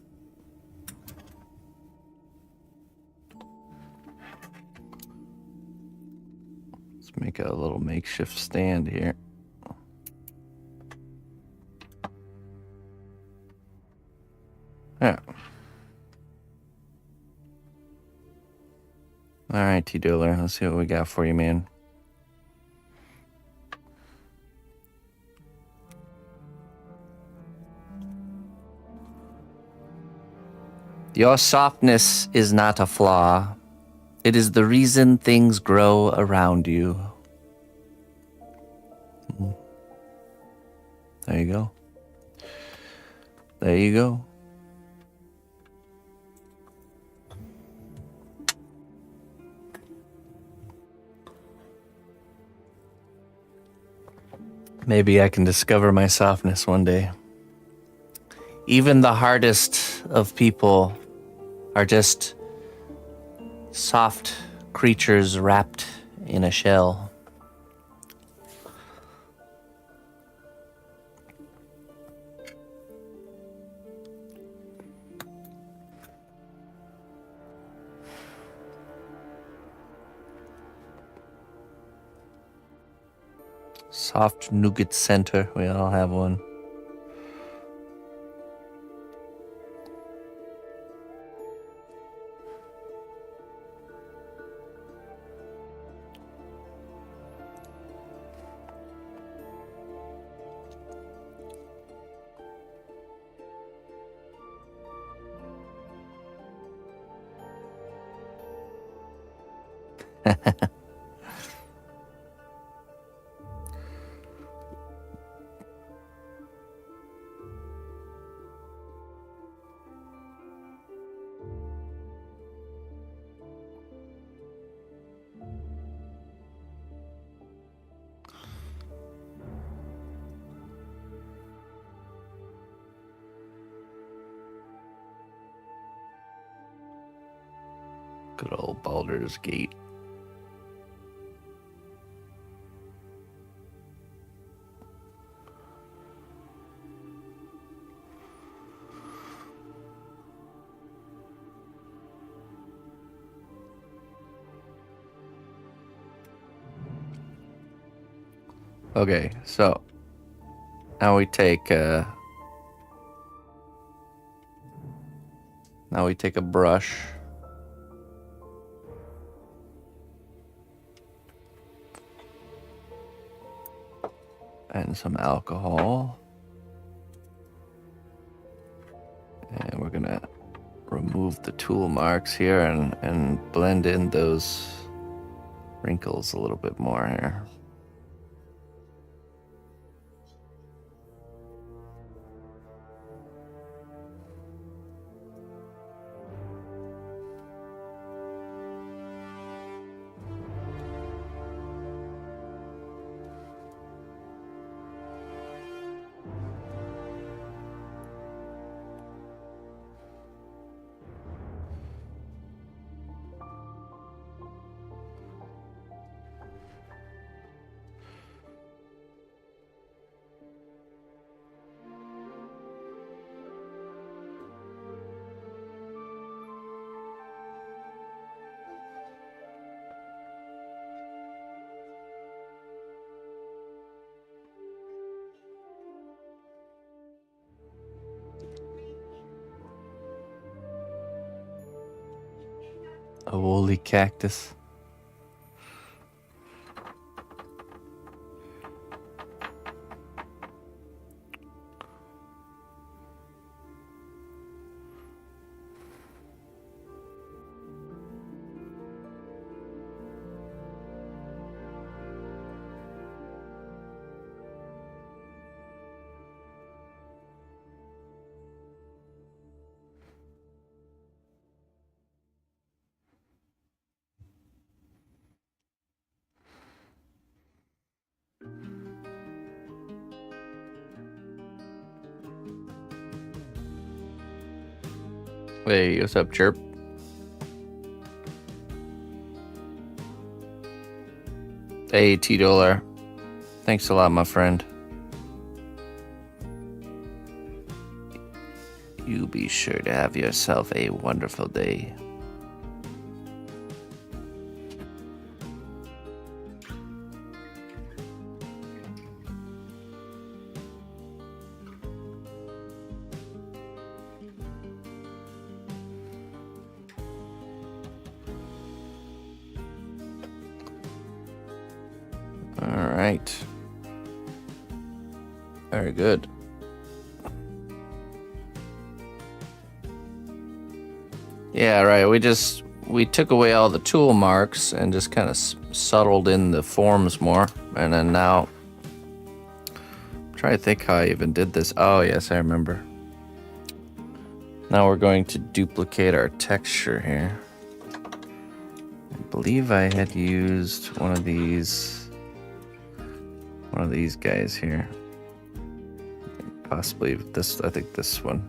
Speaker 1: Let's make a little makeshift stand here. Yeah. All right, T-Doler, let's see what we got for you, man. Your softness is not a flaw. It is the reason things grow around you. There you go. There you go. Maybe I can discover my softness one day. Even the hardest of people are just soft creatures wrapped in a shell. Soft nougat center. We all have one. Good old Baldur's Gate. Okay, so now we take a brush and some alcohol, and we're gonna remove the tool marks here and blend in those wrinkles a little bit more here. A woolly cactus. Hey, what's up, Chirp? Hey, T-Dollar. Thanks a lot, my friend. You be sure to have yourself a wonderful day. All right. Very good. Yeah, right. We took away all the tool marks and just kind of subtled in the forms more. And then now, I'm trying to think how I even did this. Oh, yes, I remember. Now we're going to duplicate our texture here. I believe I had used one of these guys here. Possibly this, I think this one.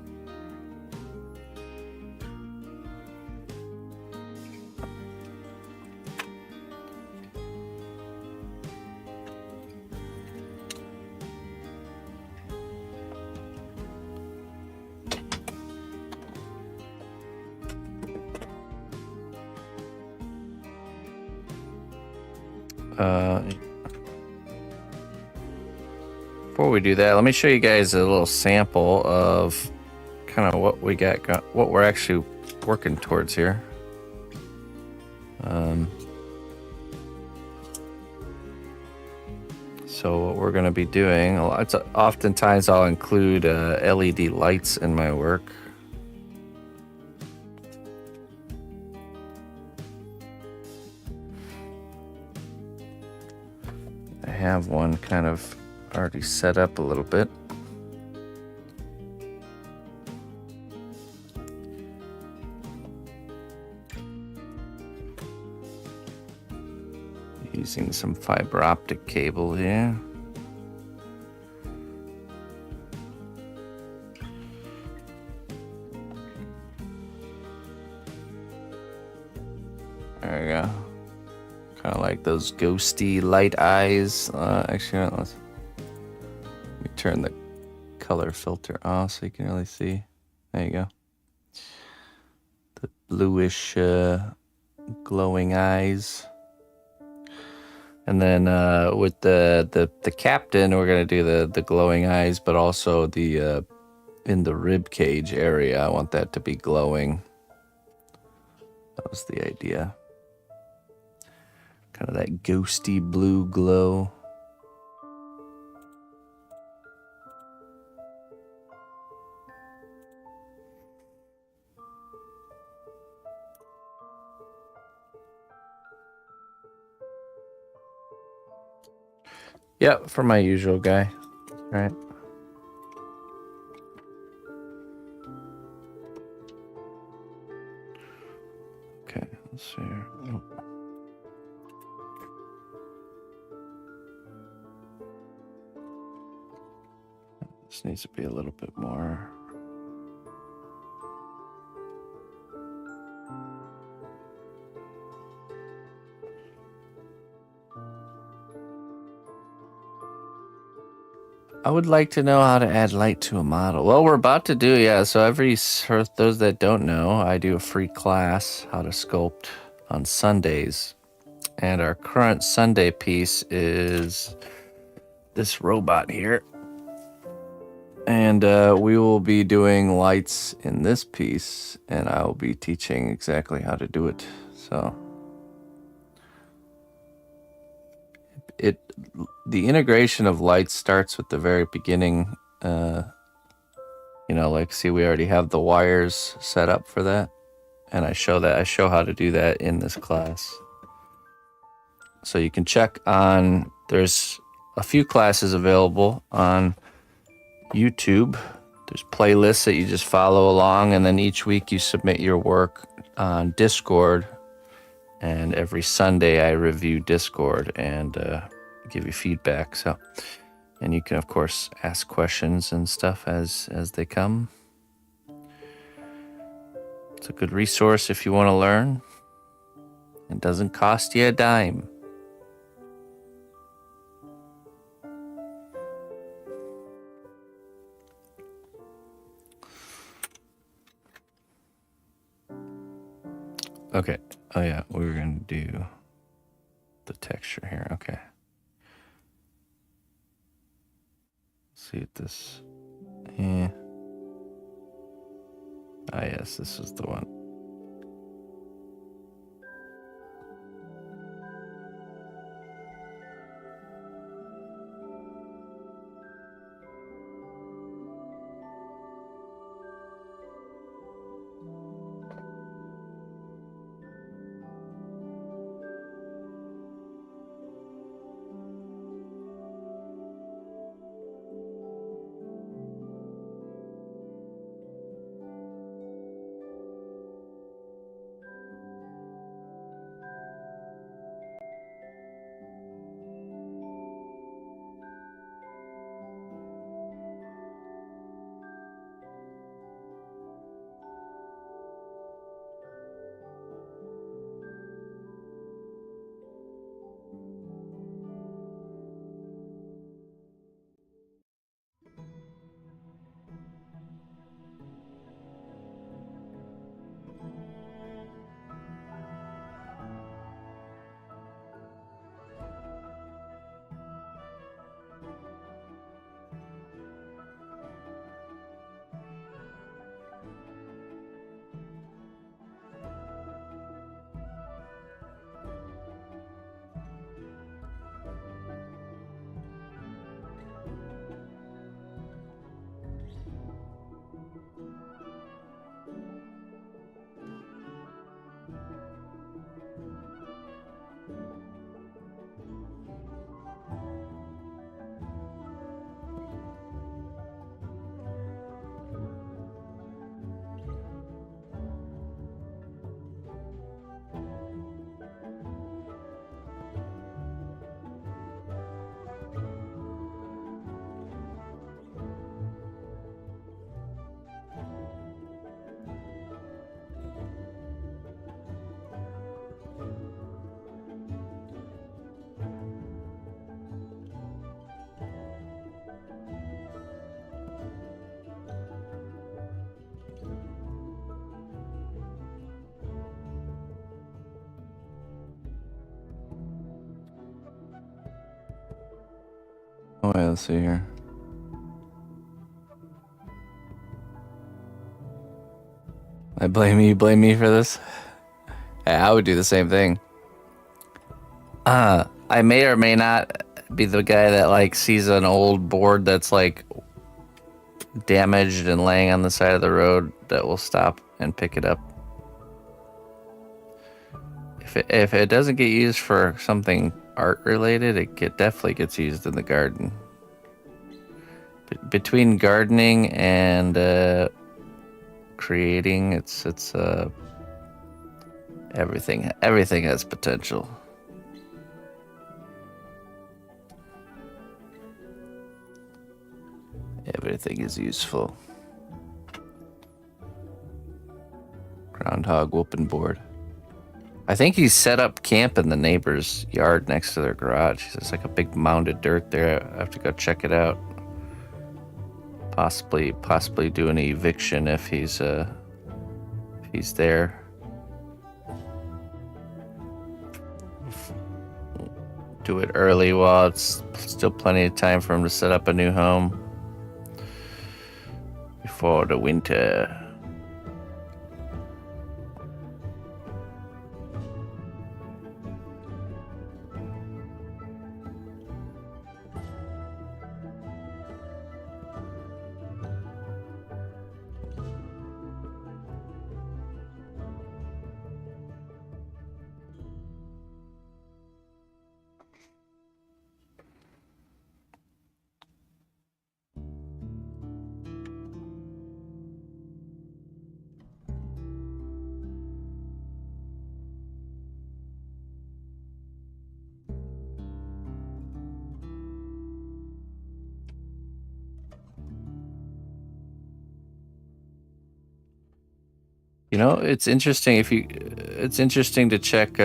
Speaker 1: before we do that, let me show you guys a little sample of kind of what we got, what we're actually working towards here. So what we're going to be doing, oftentimes I'll include LED lights in my work. I have one kind of already set up a little bit. Using some fiber optic cable here. There we go. Kind of like those ghosty light eyes. Actually, let me turn the color filter off so you can really see. There you go. The bluish glowing eyes. And then with the captain, we're gonna do the glowing eyes, but also the in the rib cage area, I want that to be glowing. That was the idea. Kind of that ghosty blue glow. Yep, for my usual guy. All right. Okay, let's see here. Oh. This needs to be a little bit more. I would like to know how to add light to a model. Well, we're about to do, yeah. So for those that don't know, I do a free class, how to sculpt, on Sundays. And our current Sunday piece is this robot here. And we will be doing lights in this piece, and I will be teaching exactly how to do it. So the integration of lights starts with the very beginning. You know, like, see, we already have the wires set up for that, and I show how to do that in this class. So you can check on, there's a few classes available on YouTube. There's playlists that you just follow along, and then each week you submit your work on Discord, and every Sunday I review Discord and give you feedback. So, and you can of course ask questions and stuff as they come. It's a good resource if you want to learn. It doesn't cost you a dime. Okay. Oh yeah, we were gonna do the texture here. Okay. Let's see if this. Yeah. Ah yes, this is the one. way. Let's see here. I blame you. Blame me for this. Hey, I would do the same thing. I may or may not be the guy that like sees an old board that's like damaged and laying on the side of the road that will stop and pick it up. If it doesn't get used for something art related, it definitely gets used in the garden. Between gardening and creating, it's everything has potential. Everything is useful. Groundhog whooping board. I think he's set up camp in the neighbor's yard next to their garage. There's like a big mound of dirt there. I have to go check it out. Possibly do an eviction if he's there. Do it early while it's still plenty of time for him to set up a new home before the winter. You know, it's interesting it's interesting to check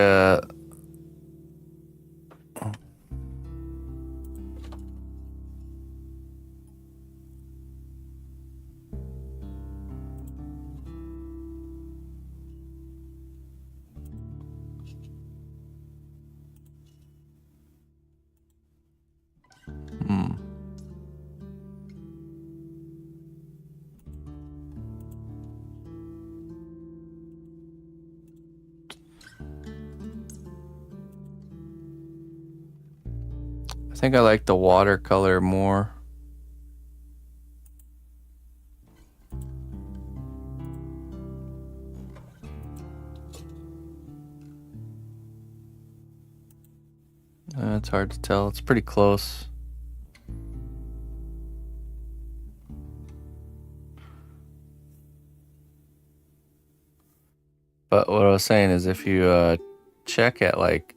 Speaker 1: I think I like the watercolor more. It's hard to tell. It's pretty close. But what I was saying is if you check at like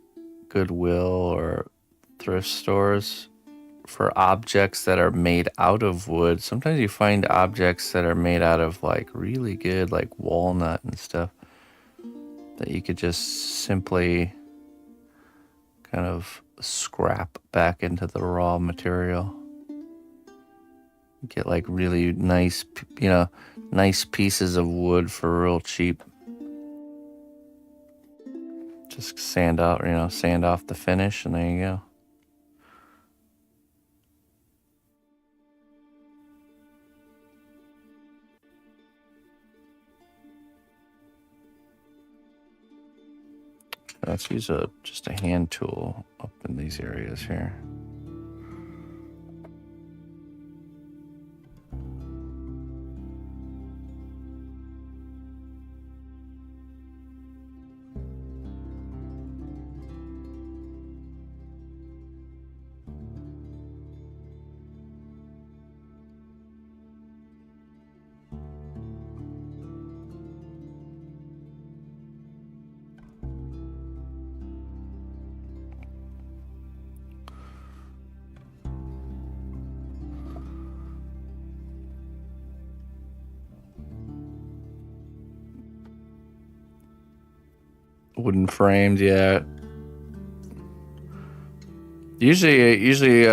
Speaker 1: Goodwill or thrift stores for objects that are made out of wood, sometimes you find objects that are made out of like really good like walnut and stuff that you could just simply kind of scrap back into the raw material. Get like really nice, nice pieces of wood for real cheap. Just sand off the finish, and there you go. Let's use just a hand tool up in these areas here. Wooden frames, yeah. Usually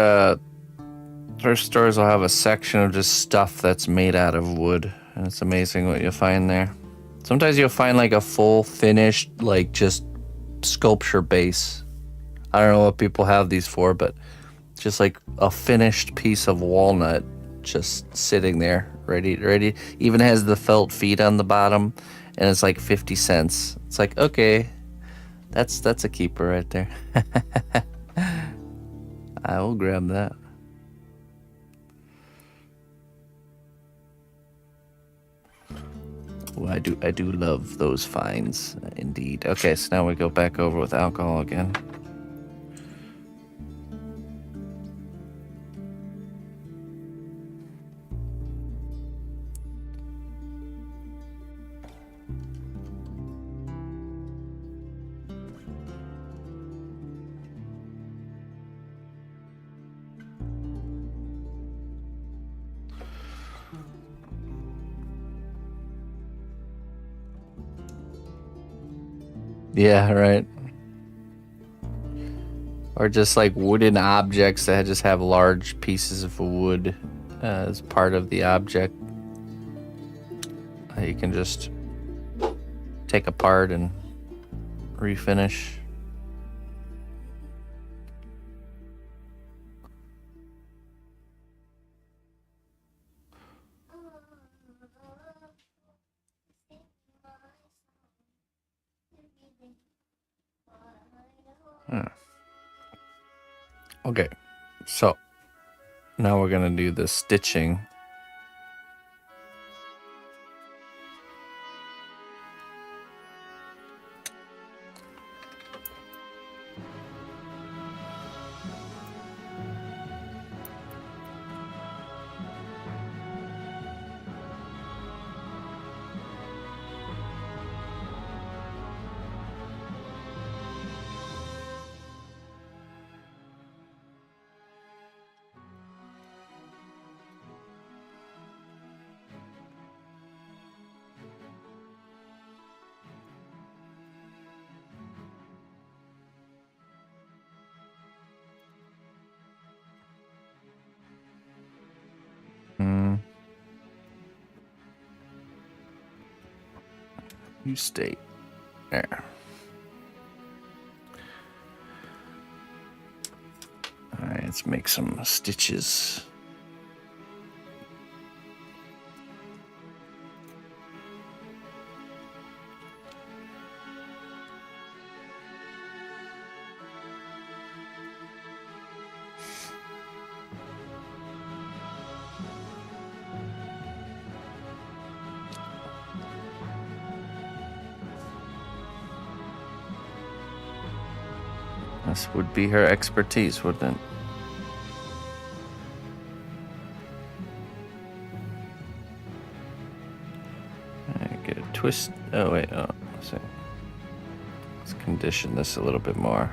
Speaker 1: thrift stores will have a section of just stuff that's made out of wood, and it's amazing what you'll find there. Sometimes you'll find like a full finished, like just sculpture base. I don't know what people have these for, but just like a finished piece of walnut just sitting there, ready. Even has the felt feet on the bottom, and it's like 50 cents. It's like, okay, that's a keeper right there. I will grab that. Oh, I do love those finds, indeed. Okay, so now we go back over with alcohol again. Yeah, right. Or just like wooden objects that just have large pieces of wood as part of the object. You can just take apart and refinish. Okay, so now we're gonna do the stitching. You stay there. All right, let's make some stitches. This would be her expertise, wouldn't it? I get a twist. Oh wait, let's see. Let's condition this a little bit more.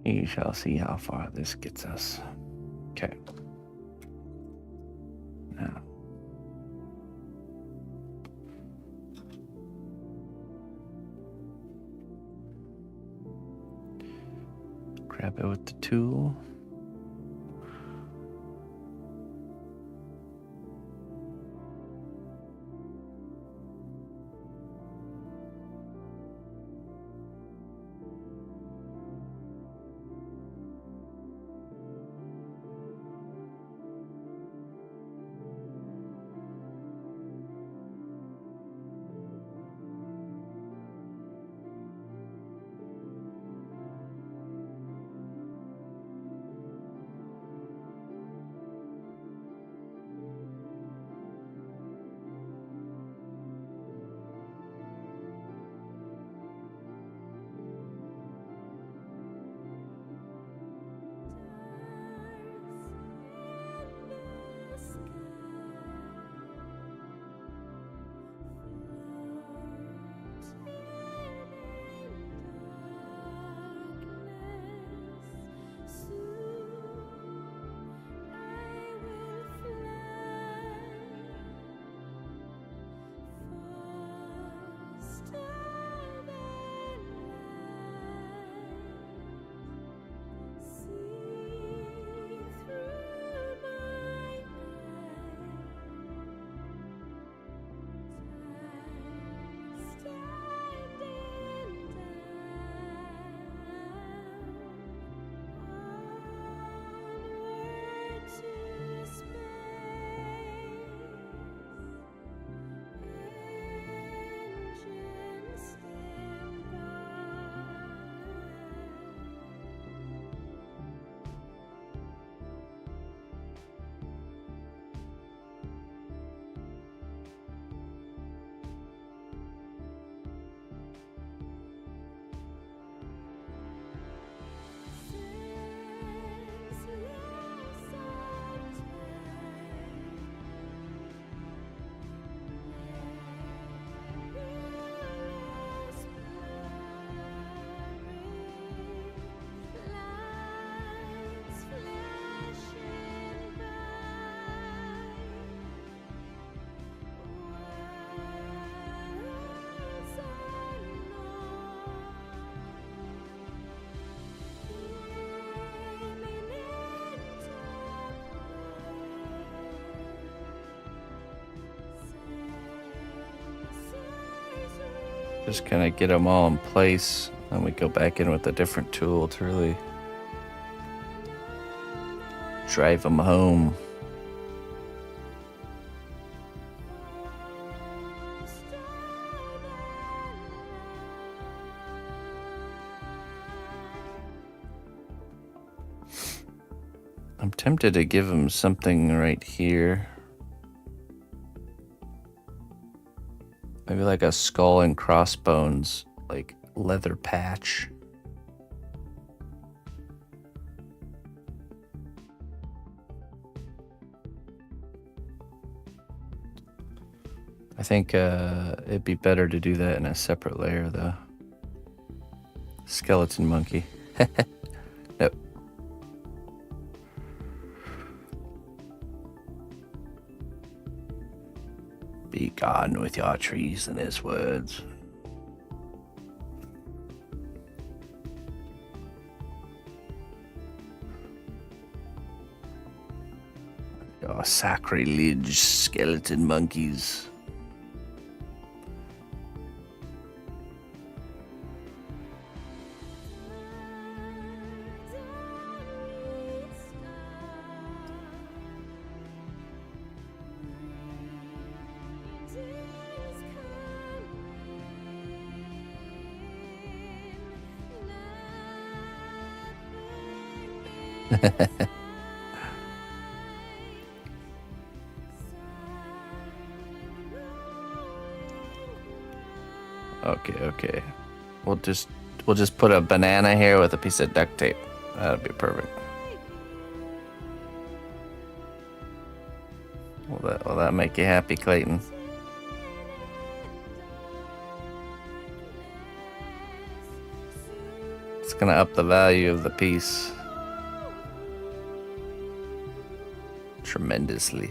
Speaker 1: We shall see how far this gets us. Okay. Now. Grab it with the tool. Just kind of get them all in place. Then we go back in with a different tool to really drive them home. I'm tempted to give him something right here. Maybe like a skull and crossbones, like leather patch. I think it'd be better to do that in a separate layer, though. Skeleton monkey. Nope. Be gone with your treasonous words. Your sacrilege, skeleton monkeys. Okay. We'll just put a banana here with a piece of duct tape. That'll be perfect. Will that make you happy, Clayton? It's gonna up the value of the piece tremendously.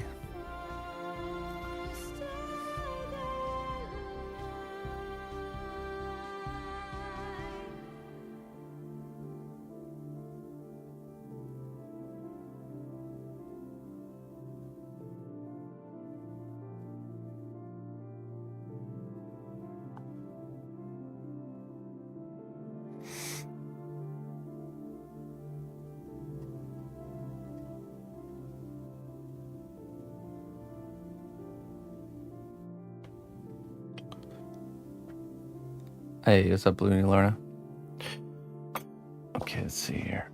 Speaker 1: Hey, what's up, Looney Lorna? Okay, let's see here.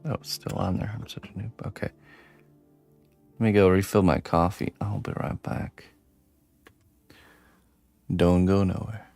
Speaker 1: Oh, it's still on there. I'm such a noob. Okay. Let me go refill my coffee. I'll be right back. Don't go nowhere.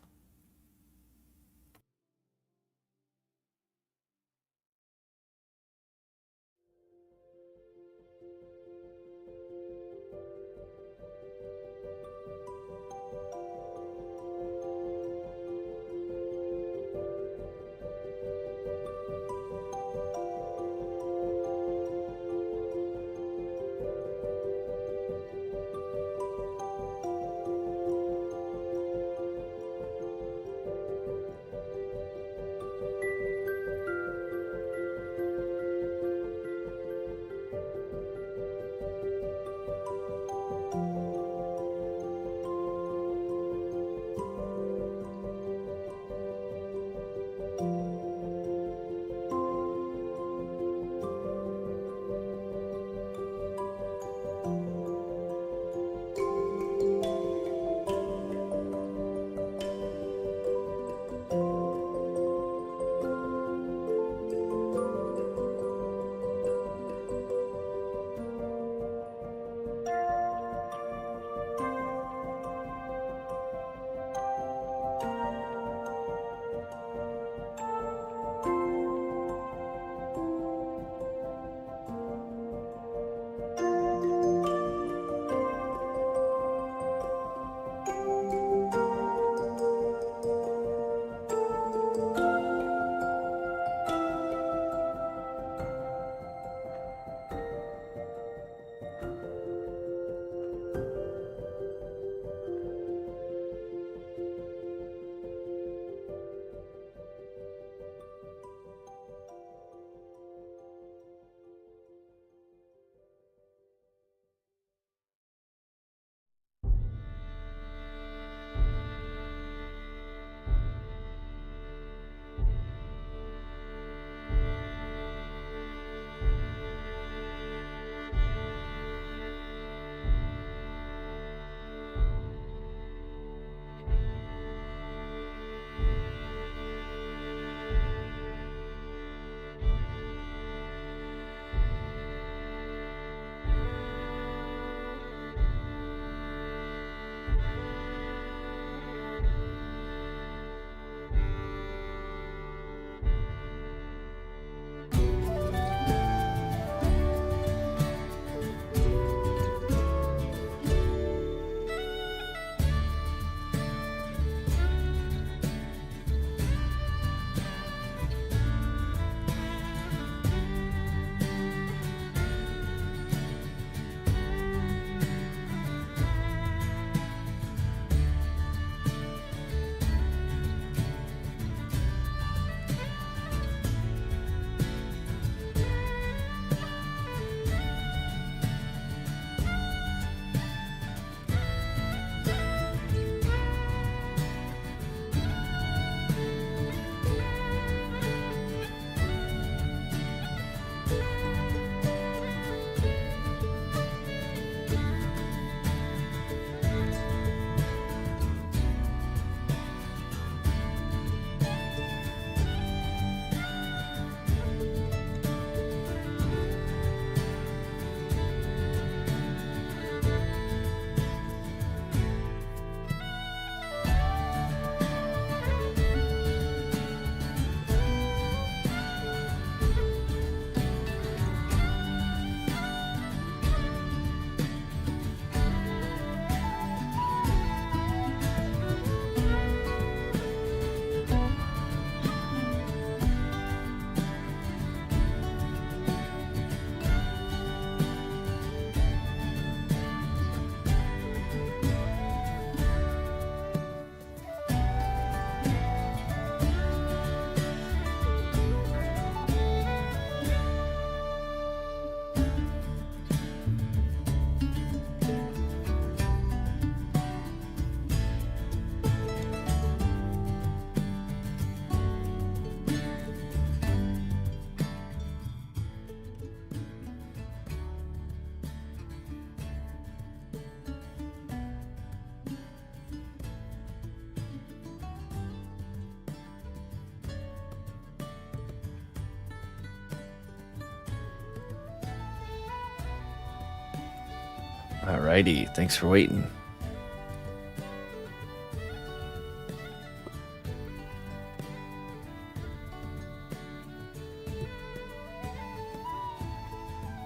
Speaker 1: Alrighty, thanks for waiting.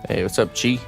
Speaker 1: Hey, what's up, Chi?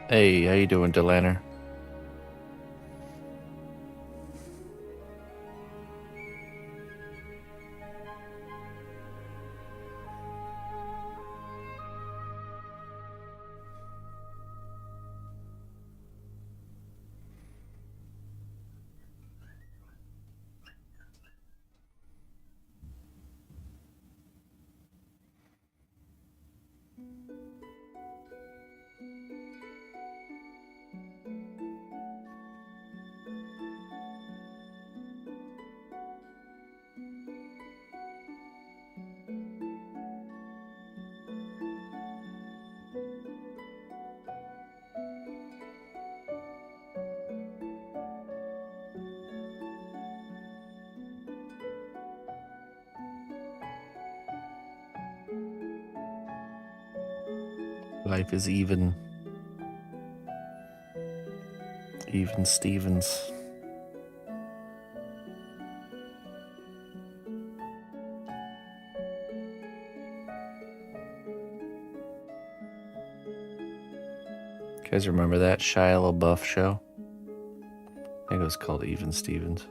Speaker 1: Hey, how you doing, Delanner? Life is even. Even Stevens. You guys remember that Shia LaBeouf show? I think it was called Even Stevens.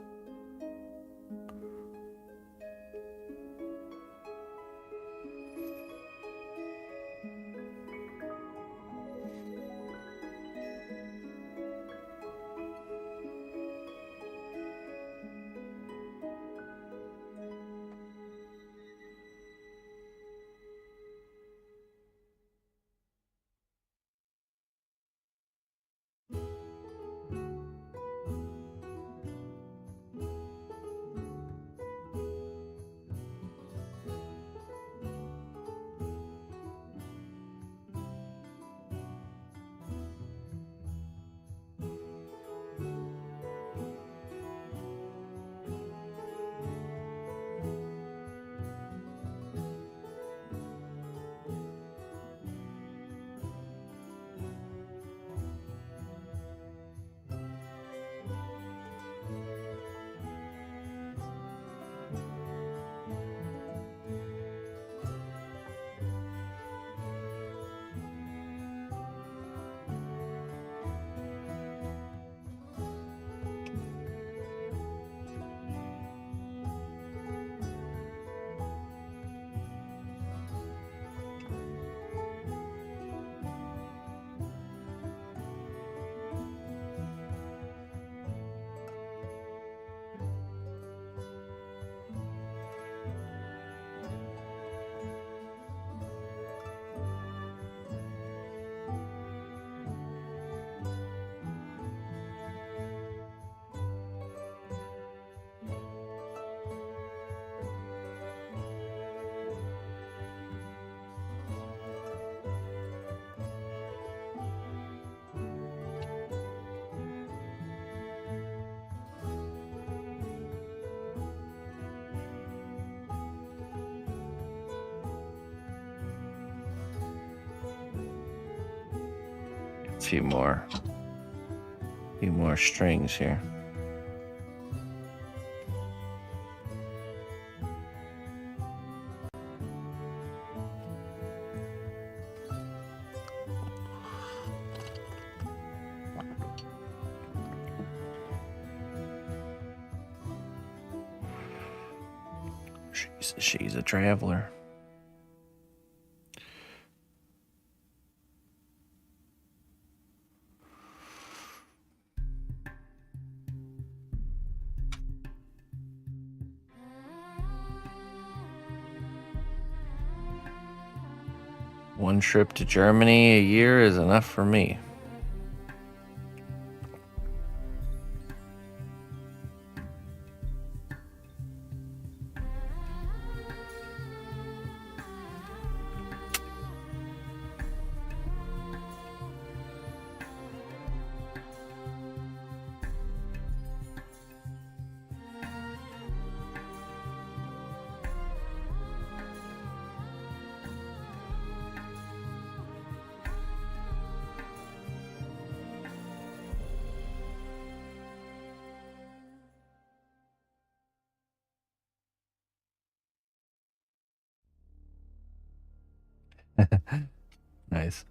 Speaker 1: few more strings here. She's a traveler. One trip to Germany a year is enough for me. Nice.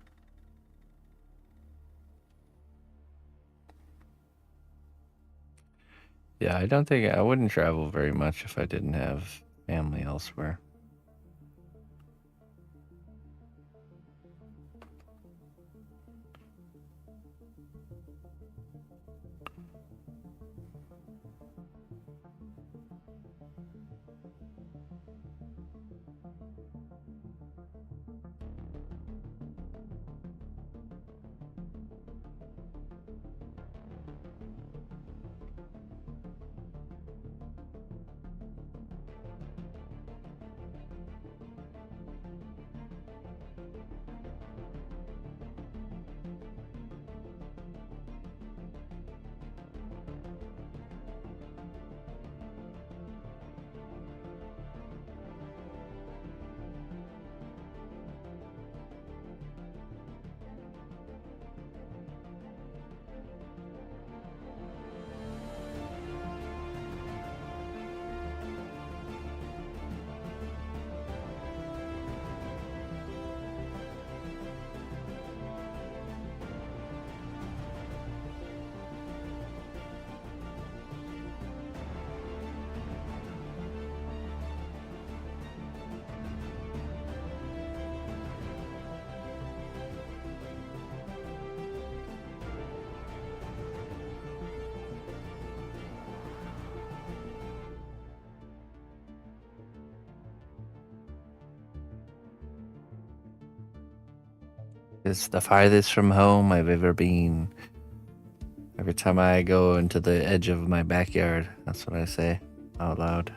Speaker 1: Yeah, I don't think I wouldn't travel very much if I didn't have family elsewhere. It's the farthest from home I've ever been. Every time I go into the edge of my backyard, that's what I say out loud.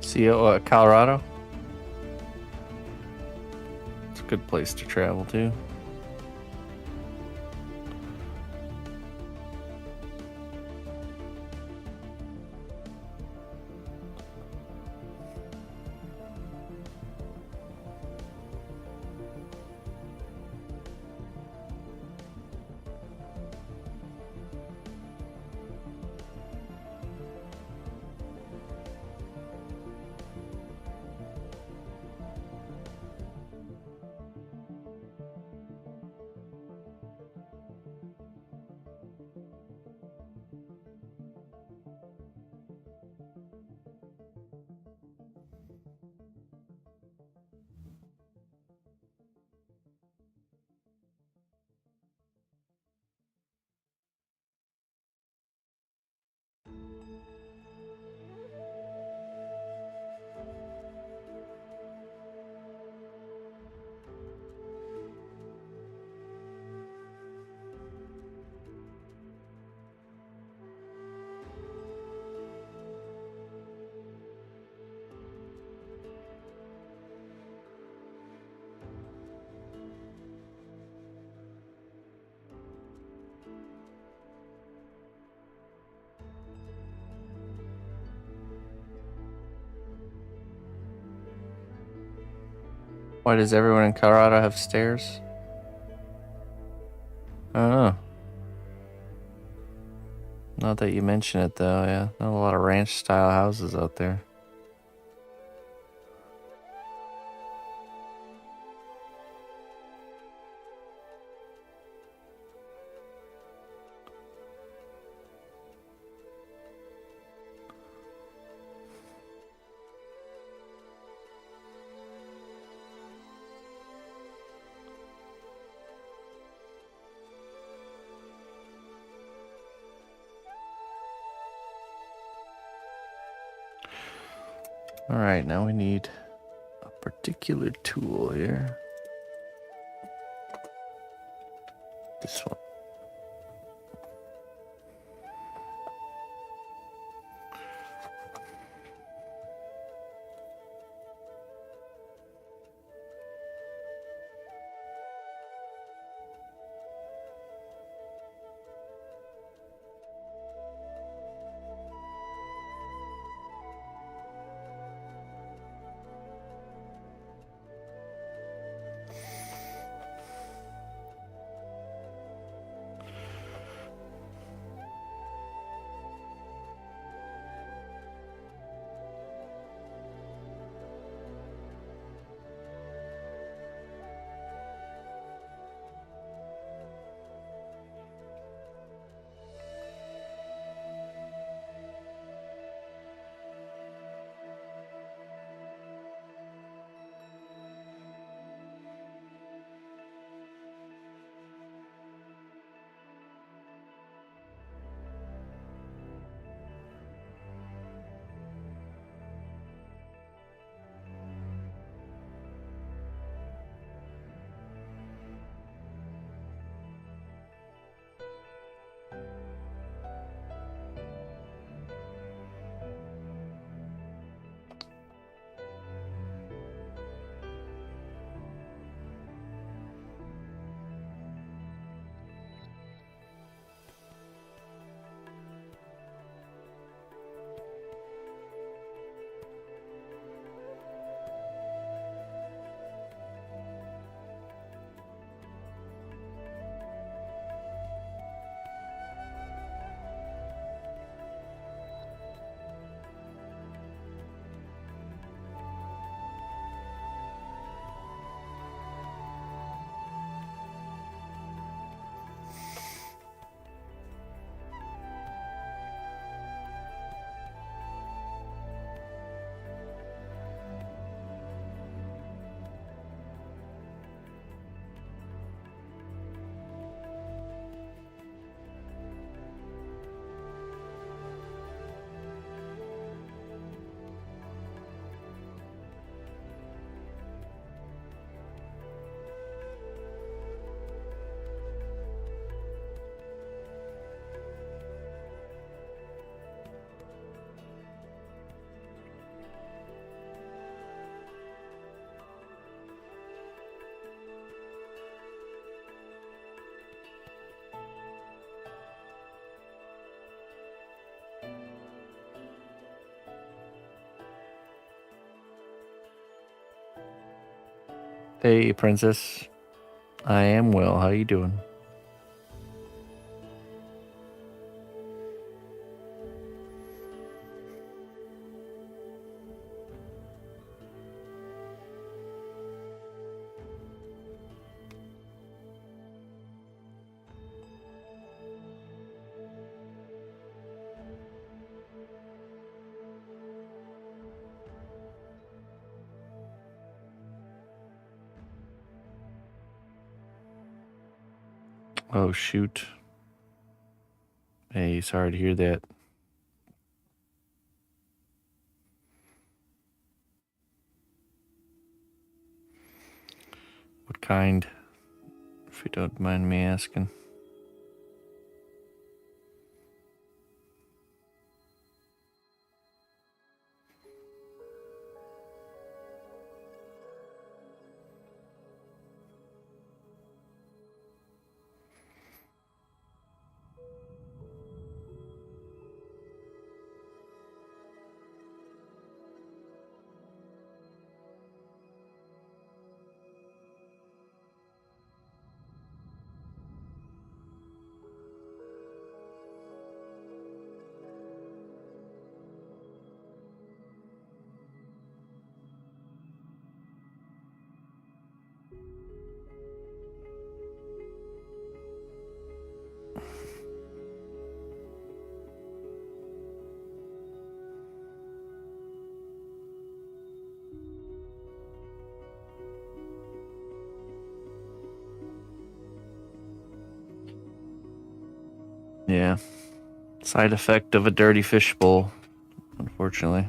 Speaker 1: See, Colorado? It's a good place to travel to. Why does everyone in Colorado have stairs? I don't know. Not that you mention it, though, yeah. Not a lot of ranch-style houses out there. Alright, now we need a particular tool here. This one. Hey, princess. I am well. How you doing? Oh, shoot. Hey, sorry to hear that. What kind, if you don't mind me asking? Yeah. Side effect of a dirty fishbowl, unfortunately.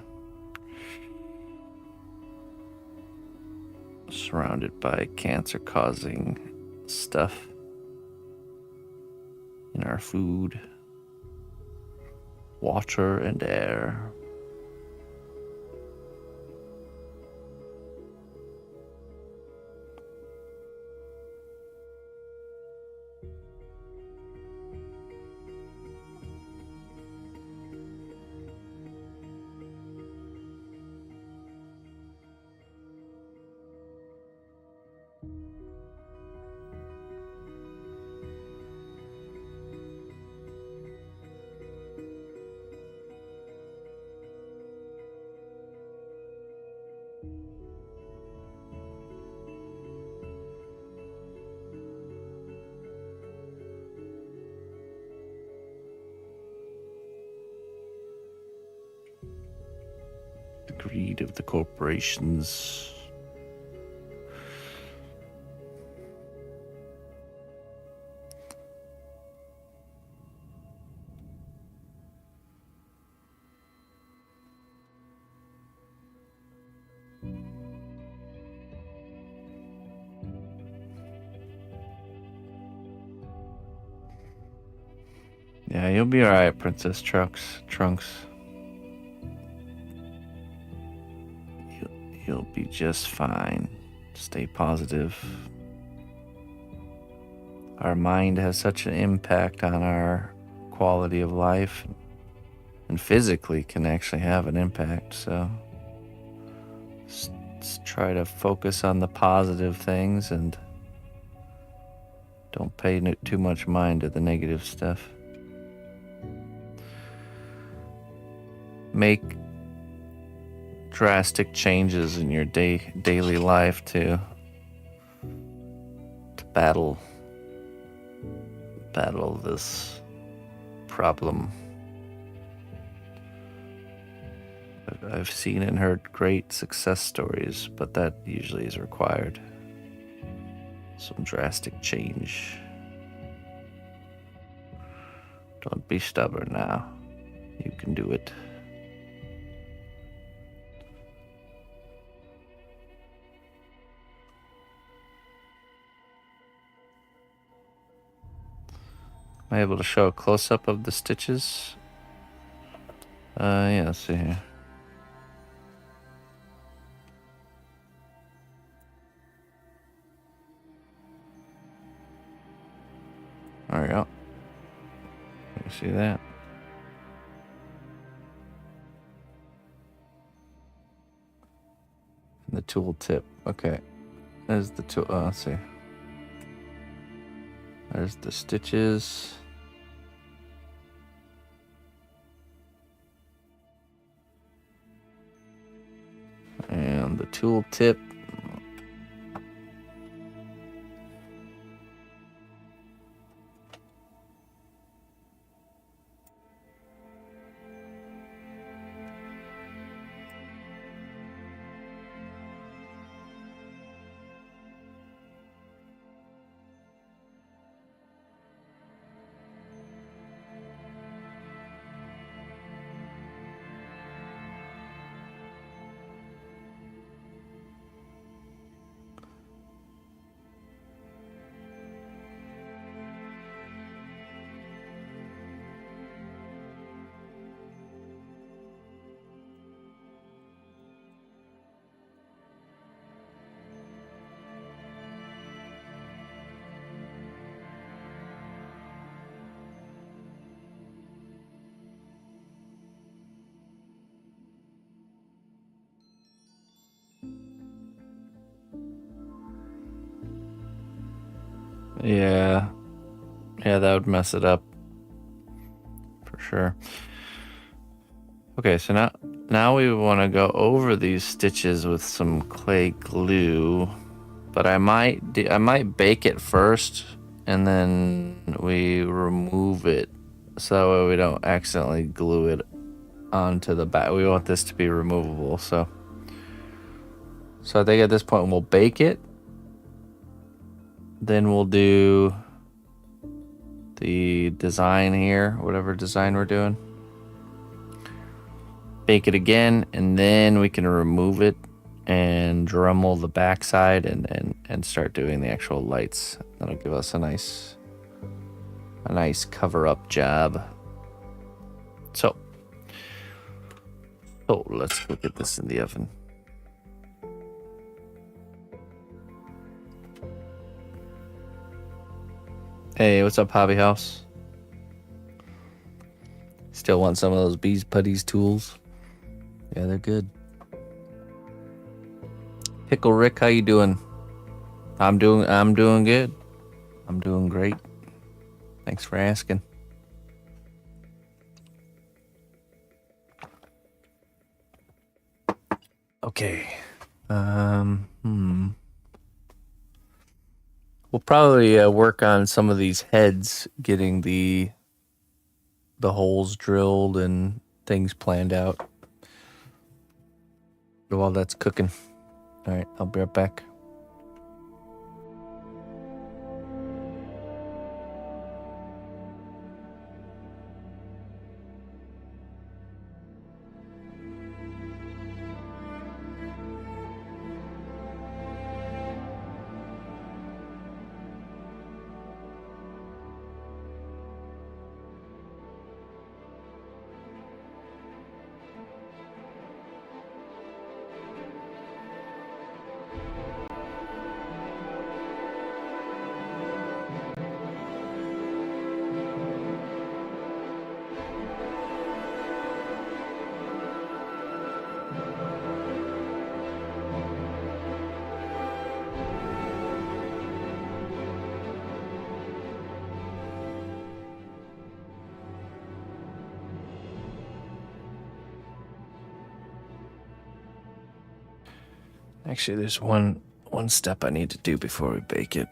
Speaker 1: Surrounded by cancer-causing stuff in our food, water, and air. The greed of the corporations. Yeah, you'll be alright, Princess Trunks. You'll be just fine. Stay positive. Our mind has such an impact on our quality of life, and physically can actually have an impact, so just try to focus on the positive things and don't pay too much mind to the negative stuff. Make drastic changes in your daily life to battle this problem. I've seen and heard great success stories, but that usually is required. Some drastic change. Don't be stubborn now. You can do it. Am I able to show a close-up of the stitches? Yeah, let's see here. There we go. You see that? And the tool tip. Okay. There's the tool. Let's see. There's the stitches. And the tool tip. Yeah, that would mess it up for sure. Okay, so now we want to go over these stitches with some clay glue but I might bake it first, and then we remove it, so that way we don't accidentally glue it onto the back. We want this to be removable, so I think at this point we'll bake it. Then we'll do the design here, whatever design we're doing. Bake it again, and then we can remove it and Dremel the backside and start doing the actual lights. That'll give us a nice cover up job. So let's go get this in the oven. Hey, what's up, Hobby House? Still want some of those Bees Putties tools? Yeah, they're good. Pickle Rick, how you doing? I'm doing good. I'm doing great. Thanks for asking. Okay. We'll probably work on some of these heads, getting the holes drilled and things planned out while that's cooking. All right, I'll be right back. Actually, there's one step I need to do before we bake it.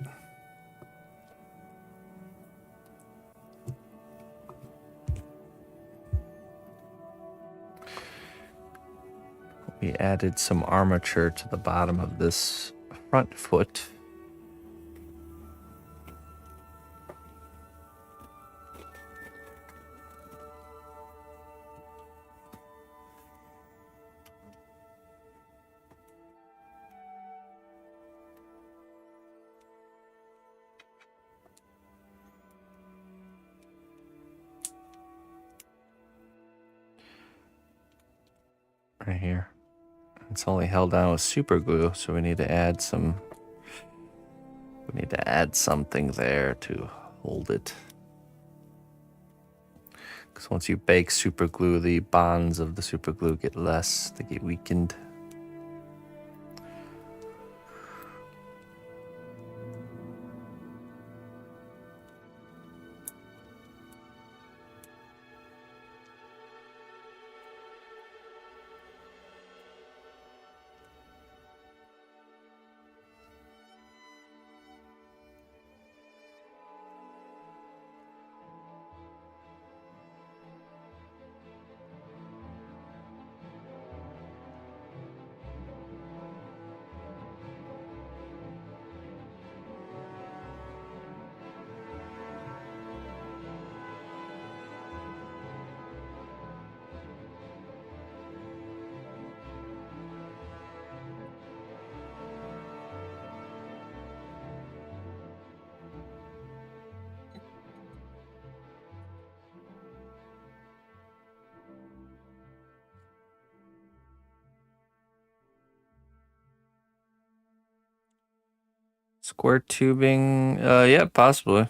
Speaker 1: We added some armature to the bottom of this front foot. Right here. It's only held down with super glue, so we need to add something there to hold it. Because once you bake super glue, the bonds of the super glue get less, they get weakened. Square tubing, yeah, possibly.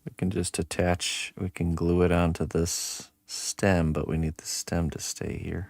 Speaker 1: We can just we can glue it onto this stem, but we need the stem to stay here.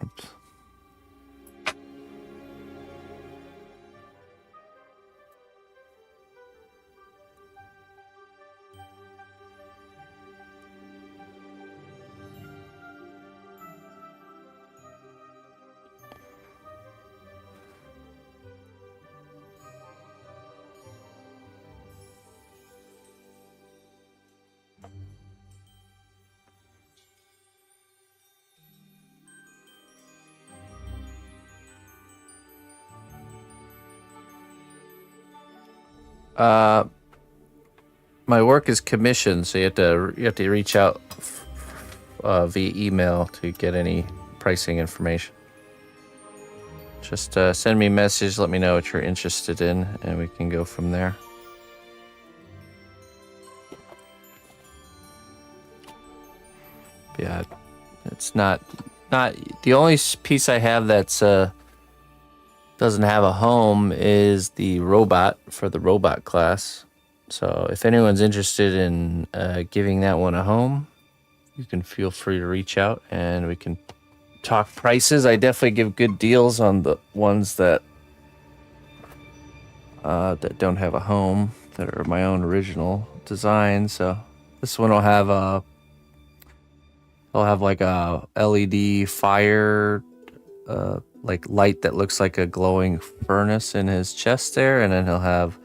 Speaker 1: Oops. My work is commissioned, so you have to reach out via email to get any pricing information. Just send me a message, let me know what you're interested in, and we can go from there. Yeah, it's not the only piece I have that's doesn't have a home is the robot for the robot class. So if anyone's interested in giving that one a home, you can feel free to reach out and we can talk prices. I definitely give good deals on the ones that don't have a home, that are my own original design. So this one will have like a LED fire like light that looks like a glowing furnace in his chest there, and then he'll have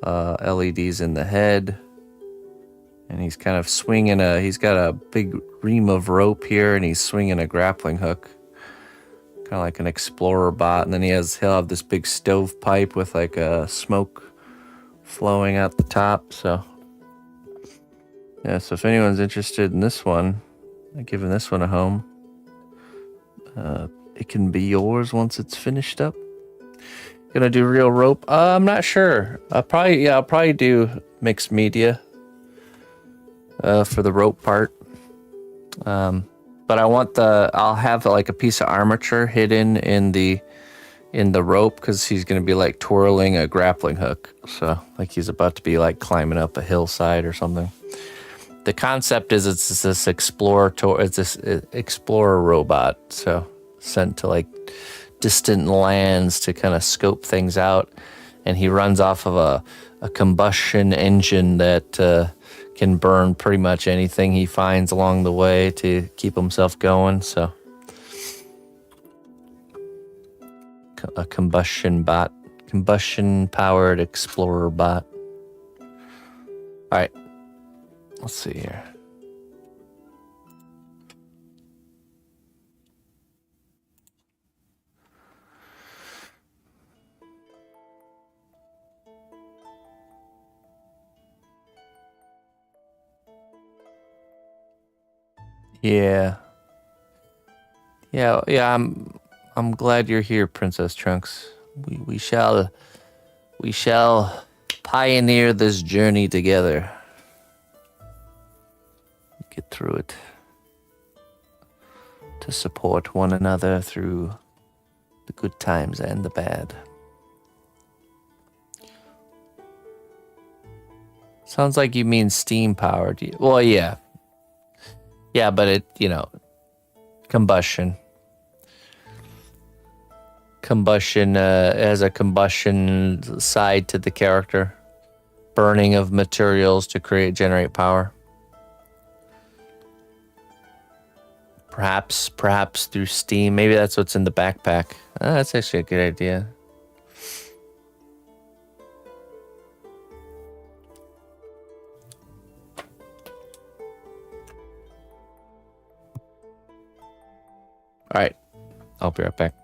Speaker 1: LEDs in the head, and he's kind of swinging he's got a big ream of rope here, and he's swinging a grappling hook, kind of like an explorer bot. And then he'll have this big stovepipe with like a smoke flowing out the top. So yeah, so if anyone's interested in this one, I'm giving this one a home. It can be yours once it's finished up. Gonna do real rope? I'm not sure. I'll probably do mixed media for the rope part. But I'll have like a piece of armature hidden in the rope, because he's gonna be like twirling a grappling hook. So like he's about to be like climbing up a hillside or something. The concept is it's this explorer robot. So sent to like distant lands to kind of scope things out, and he runs off of a combustion engine that can burn pretty much anything he finds along the way to keep himself going. So a combustion powered explorer bot. All right, let's see here. Yeah. I'm glad you're here, Princess Trunks. We shall pioneer this journey together. Get through it. To support one another through the good times and the bad. Sounds like you mean steam powered. Well, yeah. Yeah, but it, combustion. Combustion has a combustion side to the character. Burning of materials to generate power. Perhaps through steam. Maybe that's what's in the backpack. That's actually a good idea. All right, I'll be right back.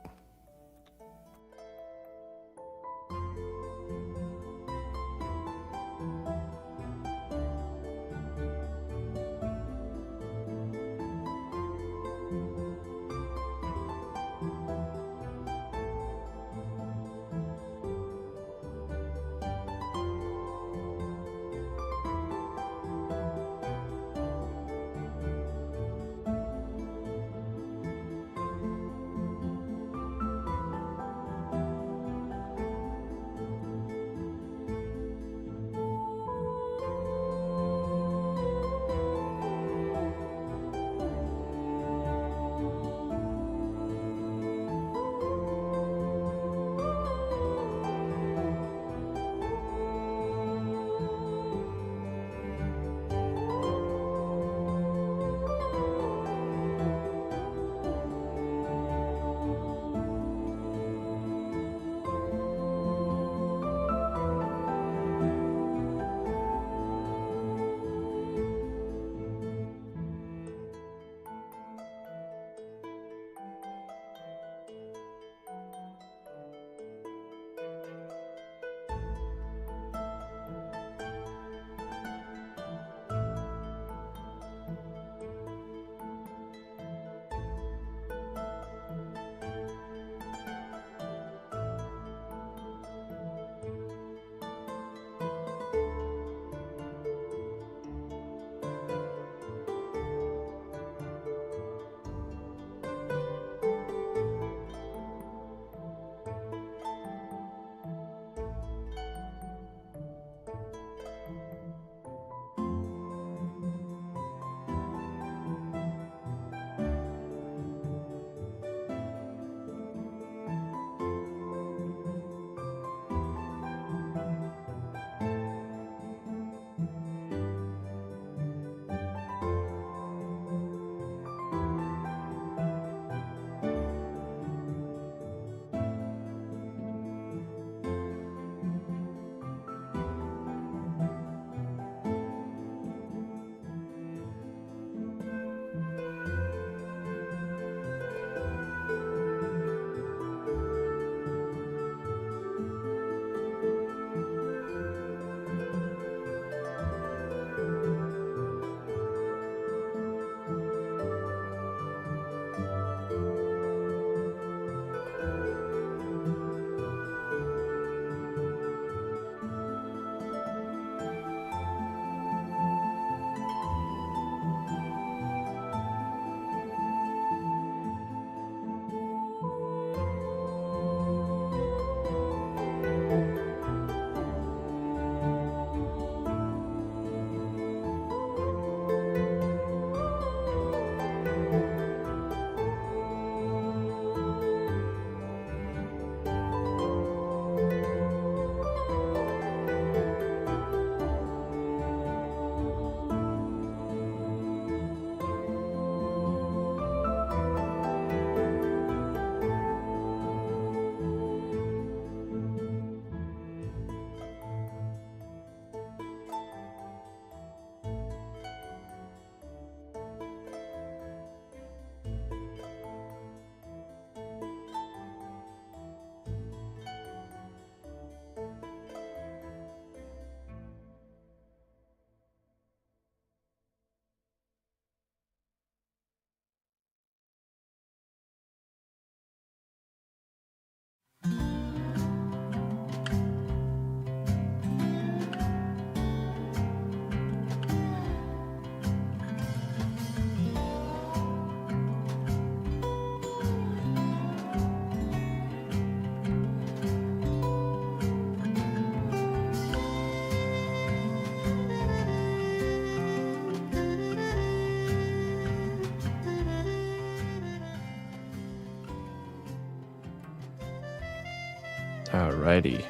Speaker 1: Alrighty.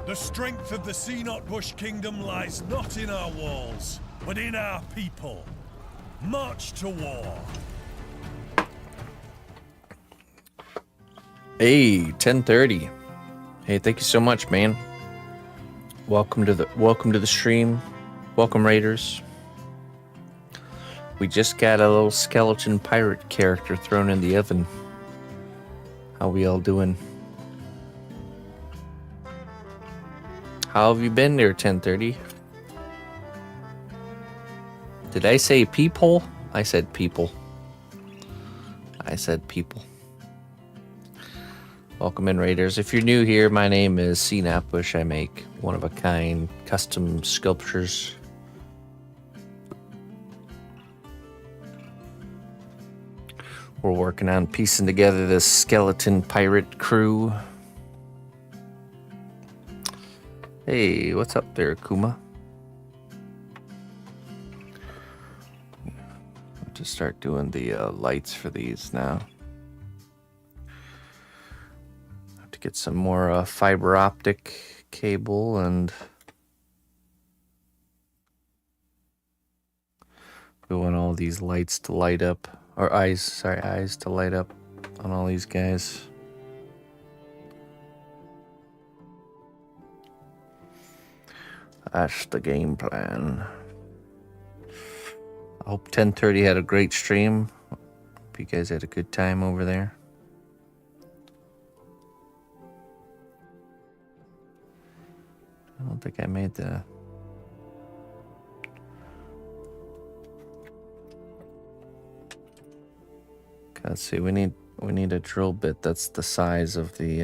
Speaker 2: The strength of the cnotbusch kingdom lies not in our walls, but in our people. March to war.
Speaker 1: Hey, 10:30. Hey, thank you so much, man. Welcome to the stream. Welcome, Raiders. We just got a little skeleton pirate character thrown in the oven. How we all doing? How have you been there, 10:30? Did I say peephole? I said people. I said people. Welcome in, Raiders. If you're new here, my name is cnotbusch. I make one-of-a-kind custom sculptures. We're working on piecing together this skeleton pirate crew. Hey, what's up there, Kuma? I'll just start doing the lights for these now. Have to get some more fiber optic cable and we want all these lights to light up, or eyes to light up on all these guys. That's the game plan. I hope 10:30 had a great stream. Hope you guys had a good time over there. I don't think I made the... Let's see, we need a drill bit that's the size of the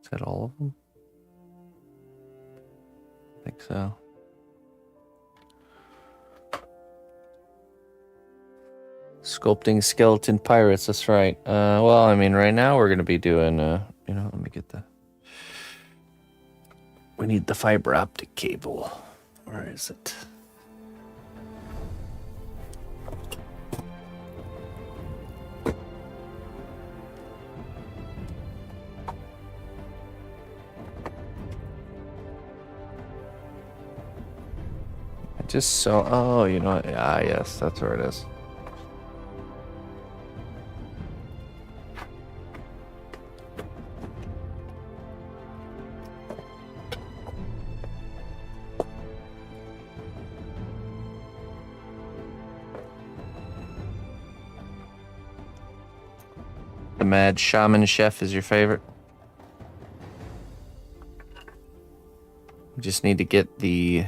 Speaker 1: Is that all of them? I think so. Sculpting skeleton pirates, that's right. Well, I mean, right now we're gonna be doing you know, let me get the... We need the fiber optic cable. Where is it? Just so, oh, you know, ah, yes, that's where it is. The Mad Shaman Chef is your favorite? We just need to get the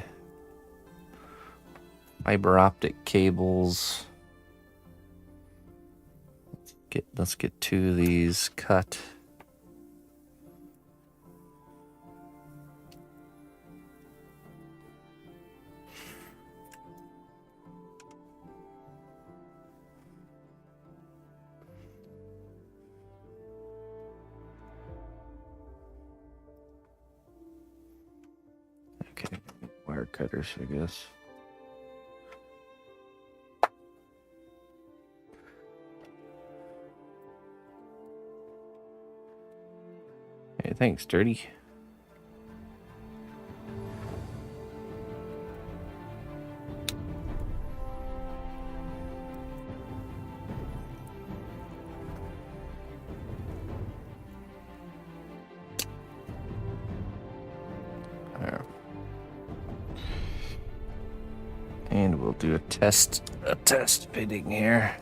Speaker 1: fiber optic cables. Let's get two of these cut. Okay, wire cutters, I guess. Hey, thanks, Dirty. There. And we'll do a test fitting here.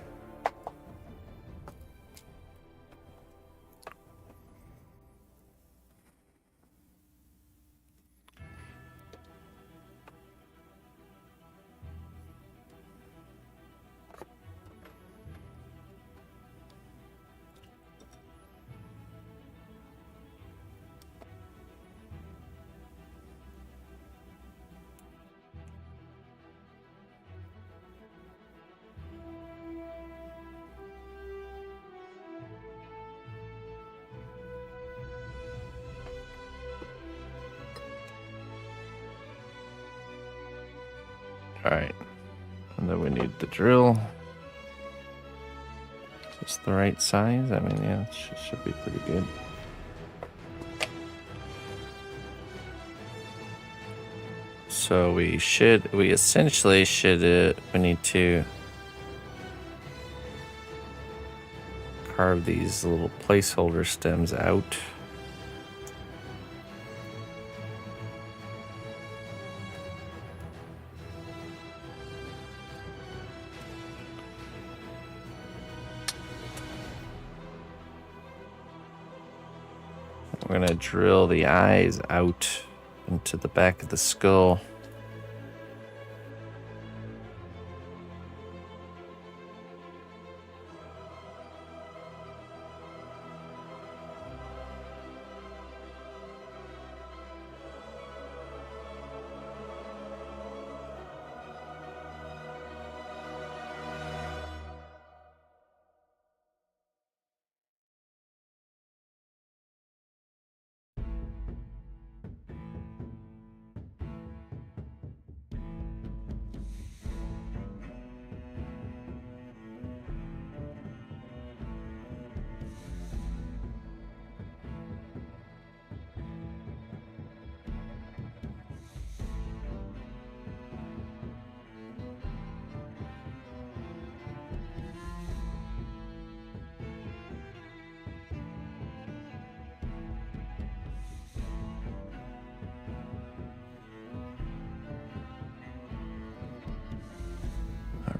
Speaker 1: All right, And then we need the drill. Just the right size. I mean, yeah, it should be pretty good. So we essentially should, we need to carve these little placeholder stems out. We're gonna drill the eyes out into the back of the skull.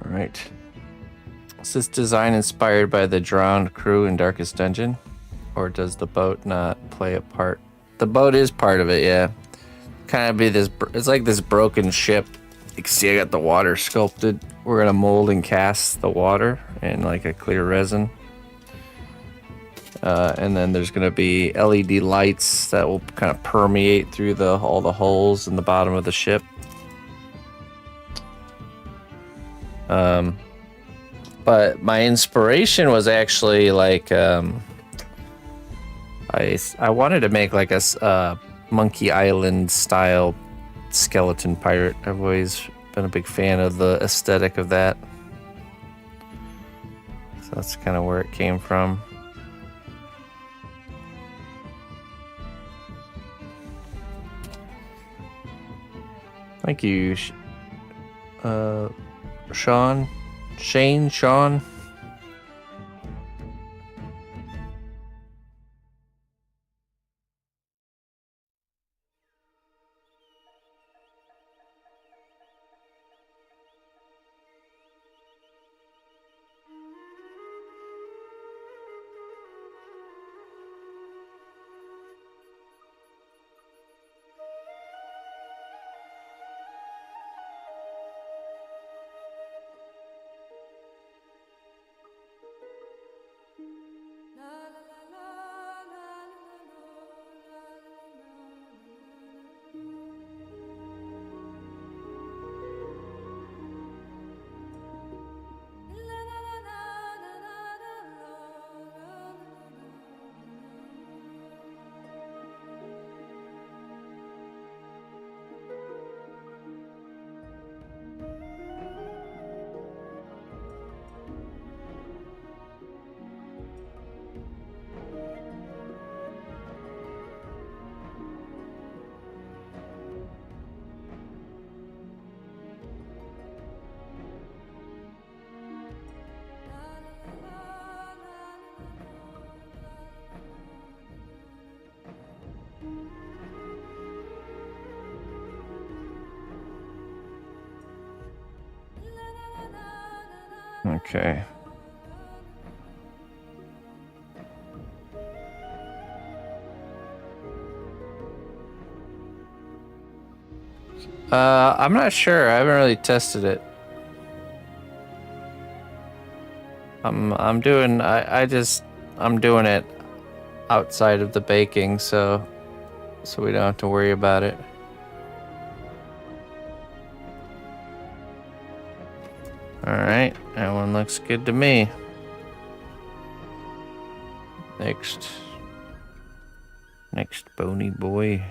Speaker 1: All right. Is this design inspired by the drowned crew in Darkest Dungeon? Or does the boat not play a part? The boat is part of it, yeah. Kind of be this, it's like this broken ship. You can see I got the water sculpted. We're gonna mold and cast the water in like a clear resin. And then there's gonna be LED lights that will kind of permeate through all the holes in the bottom of the ship. But my inspiration was actually like, I wanted to make like a Monkey Island style skeleton pirate. I've always been a big fan of the aesthetic of that. So that's kind of where it came from. Thank you, Sean. Okay. I'm not sure. I haven't really tested it. I'm doing it outside of the baking, so we don't have to worry about it. All right, that one looks good to me. Next bony boy.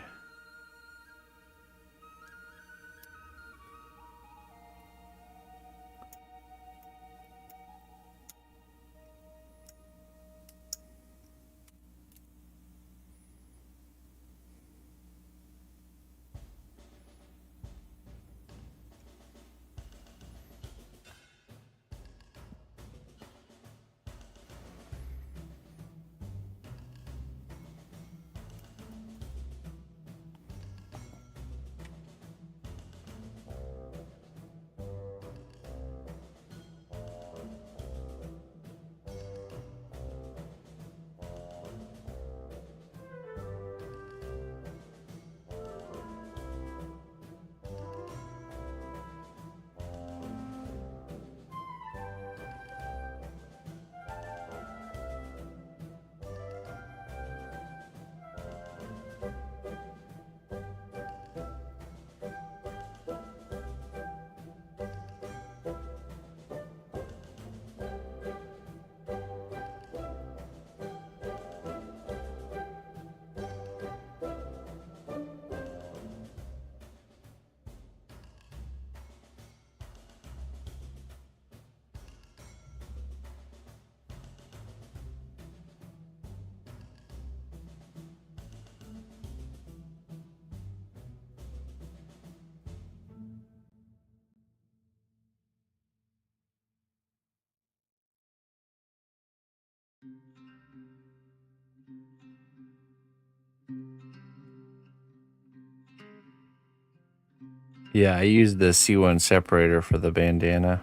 Speaker 1: Yeah, I used the C1 separator for the bandana.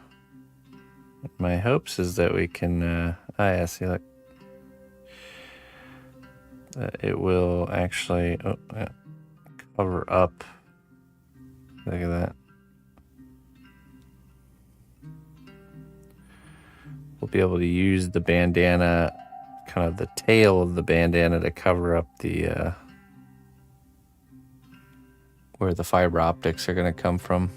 Speaker 1: My hopes is that we can, yeah, see, look. It will actually cover up. Look at that. We'll be able to use the bandana, kind of the tail of the bandana, to cover up the where the fiber optics are going to come from.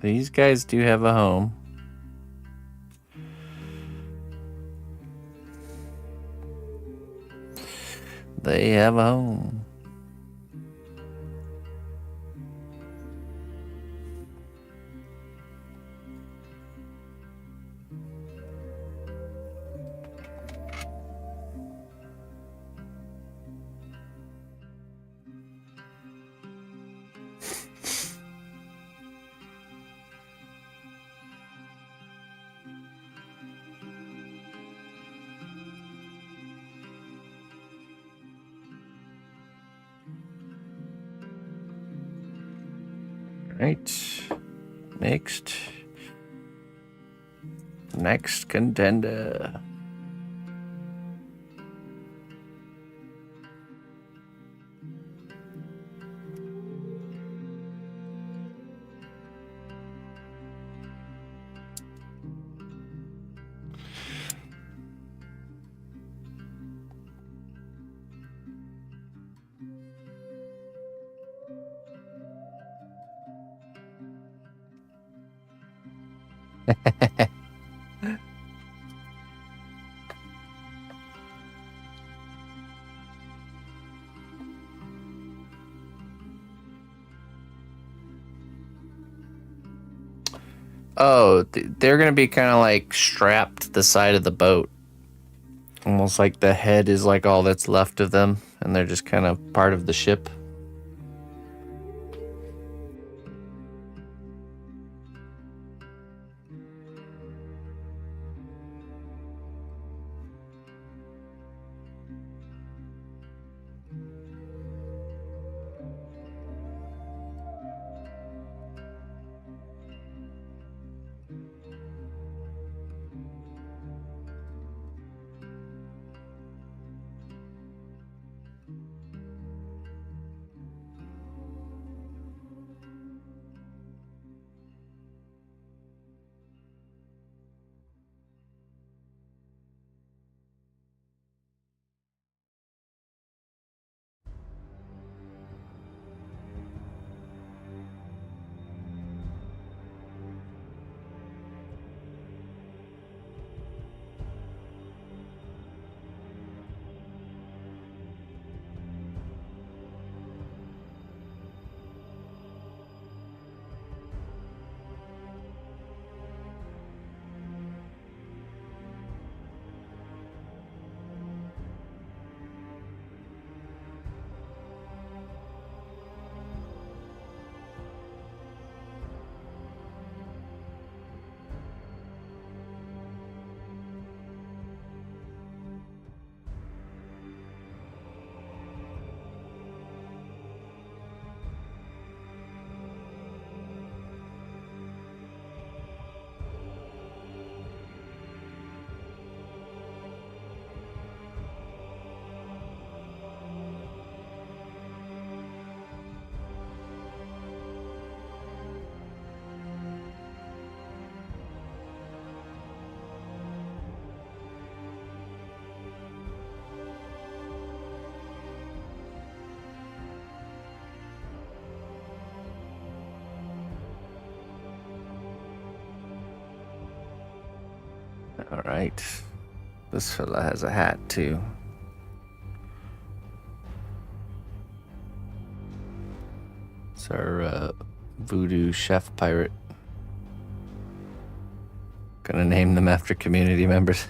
Speaker 1: These guys do have a home. They have a home. Right. Next contender. Oh, they're going to be kind of like strapped to the side of the boat. Almost like the head is like all that's left of them, and they're just kind of part of the ship. All right. This fella has a hat too. It's our voodoo chef pirate. Gonna name them after community members.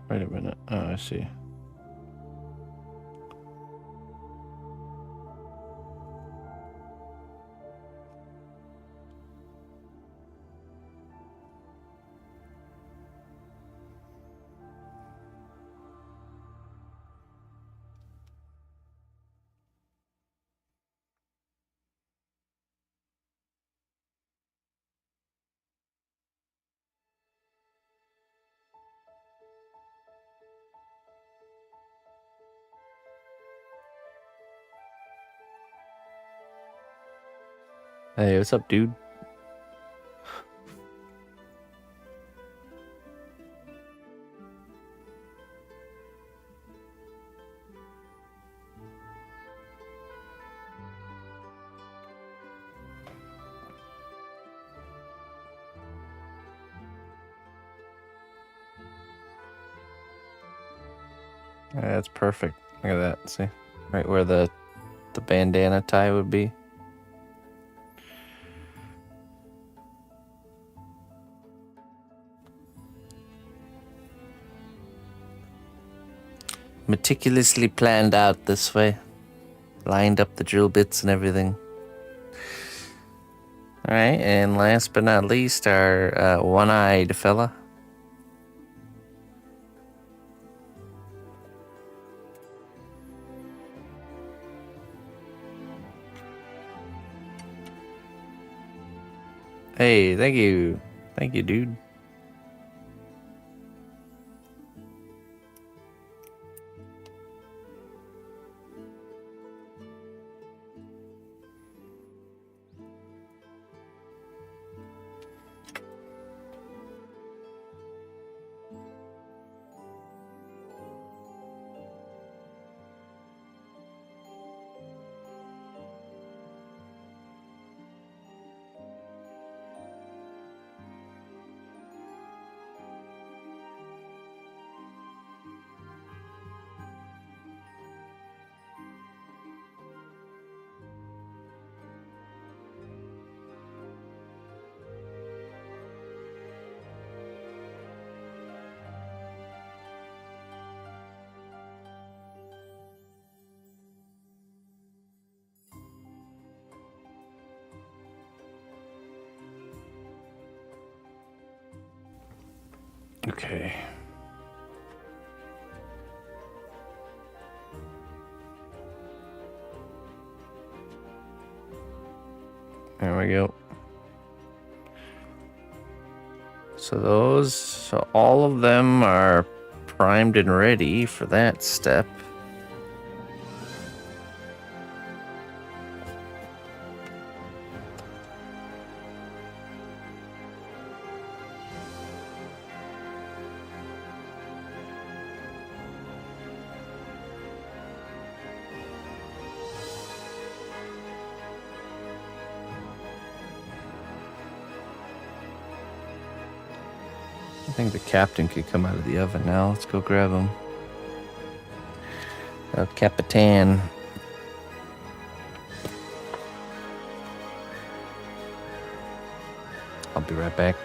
Speaker 1: Wait a minute. Oh, I see. Hey, what's up, dude? Yeah, that's perfect. Look at that. See? Right where the bandana tie would be. meticulously planned out this way. Lined up the drill bits and everything. Alright, and last but not least, our one-eyed fella. Hey, thank you. Thank you, dude. Okay. There we go. So all of them are primed and ready for that step. I think the captain could come out of the oven now. Let's go grab him. Capitan. I'll be right back.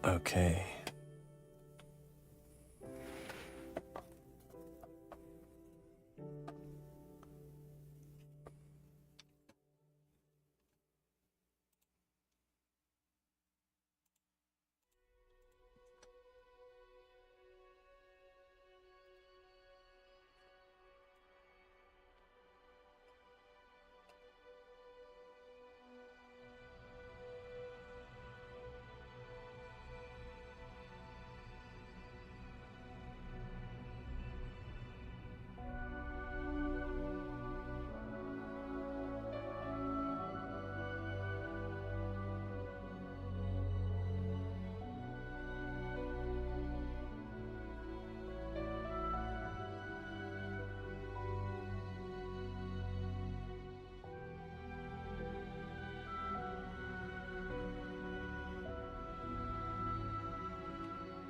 Speaker 1: Okay.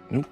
Speaker 1: Nope.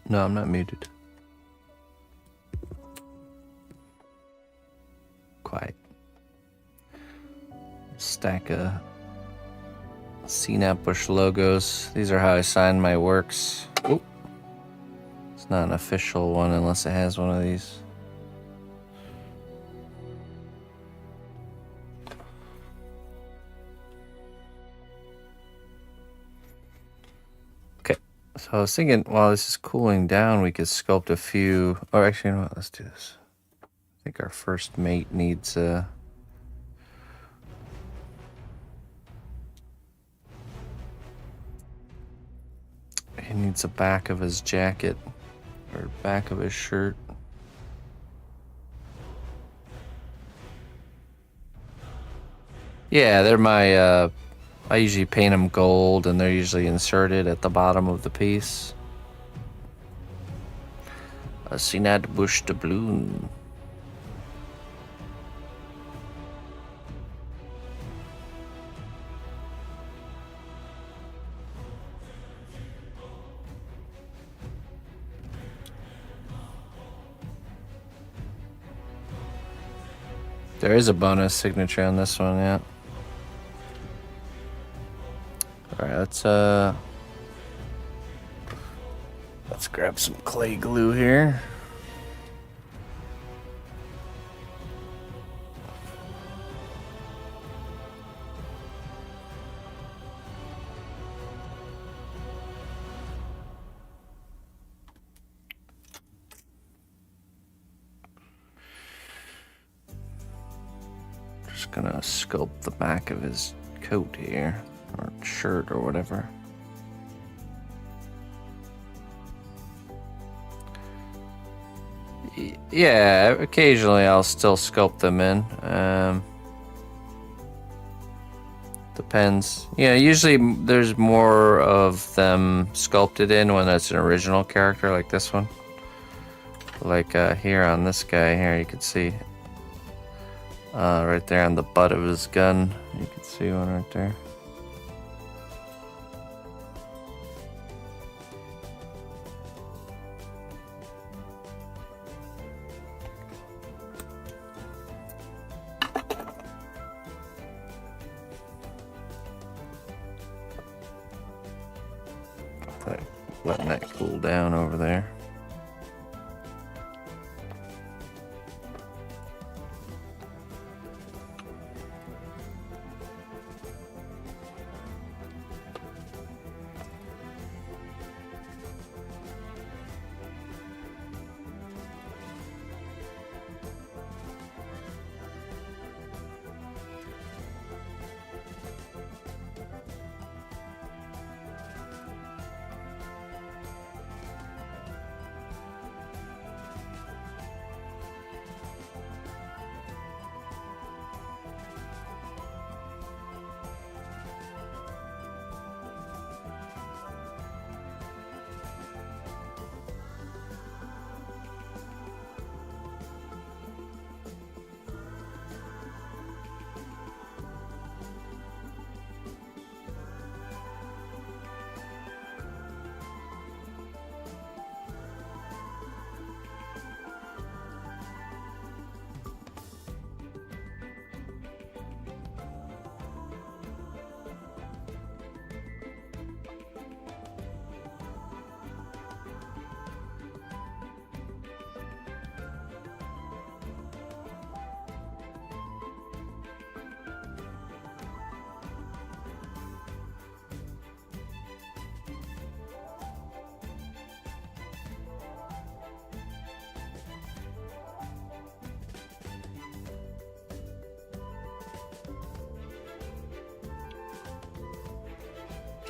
Speaker 1: No, I'm not muted. Quiet. Stack of cnotbusch logos. These are how I sign my works. Oop. It's not an official one unless it has one of these. Okay, so I was thinking while this is cooling down, we could sculpt a few. Or actually, you know what? Let's do this. I think our first mate needs he needs the back of his jacket or back of his shirt. Yeah, they're my I usually paint them gold and they're usually inserted at the bottom of the piece. A cnotbusch doubloon. There is a bonus signature on this one, yeah. Alright, let's grab some clay glue here. Just gonna sculpt the back of his coat here, or shirt, or whatever. Yeah, occasionally I'll still sculpt them in. Depends. Yeah, usually there's more of them sculpted in when it's an original character like this one. Like here on this guy here, you can see right there on the butt of his gun. You can see one right there. Letting that cool down over there.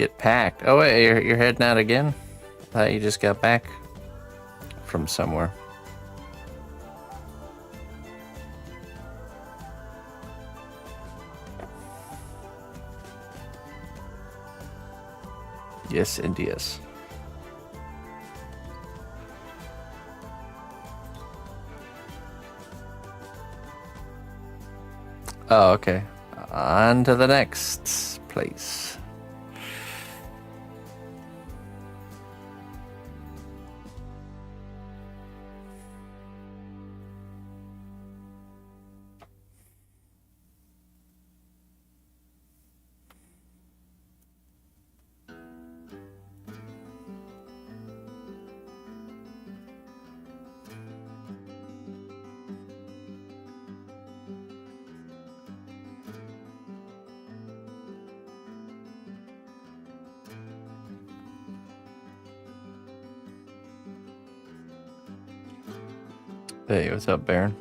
Speaker 1: Get packed. Oh wait, you're heading out again? I thought you just got back from somewhere. Yes, and yes. Oh, okay. On to the next place. Hey, what's up, Baron?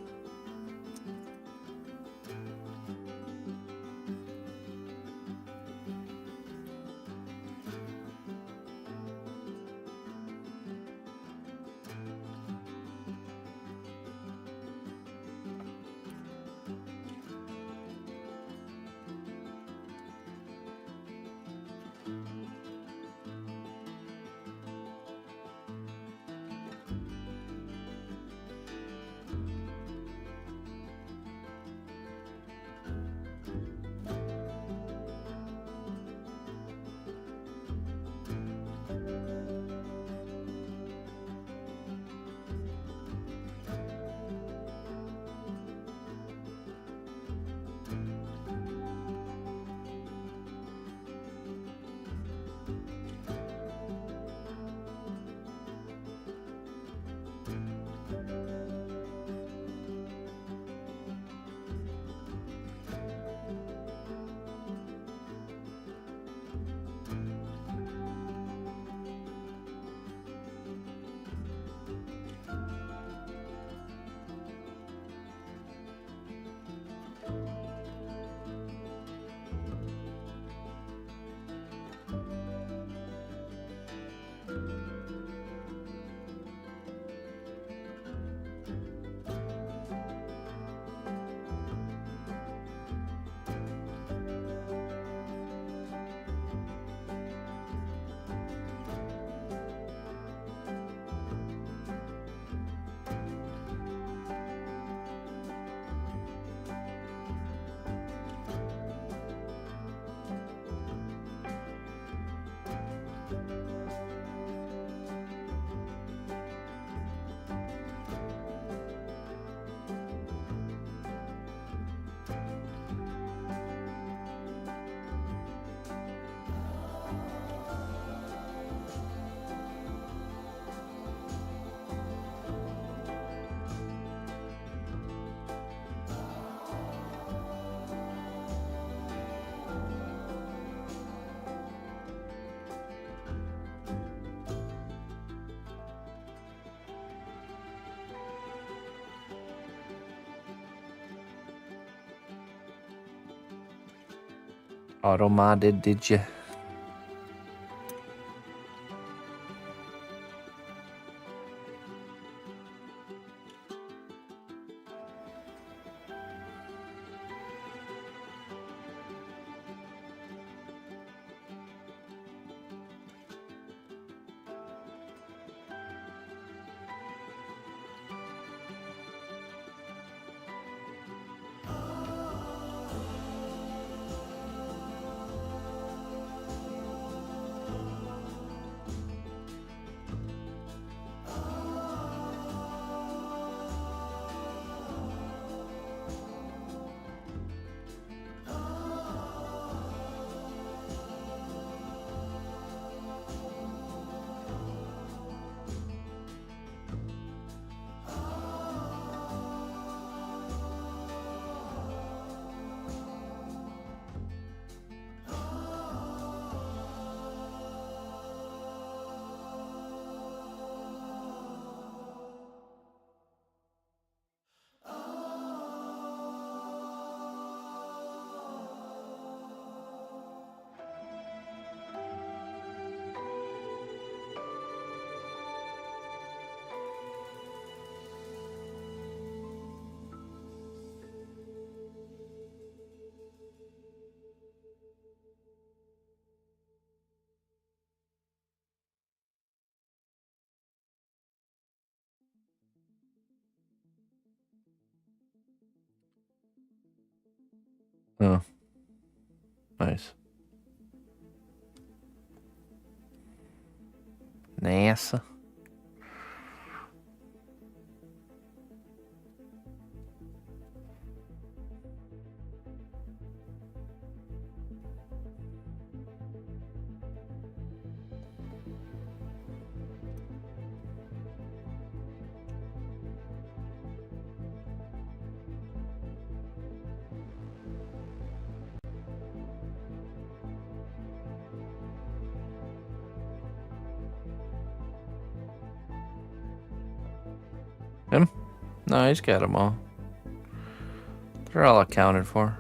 Speaker 1: Auto-modded, did you? NASA. Him? No, he's got them all. They're all accounted for.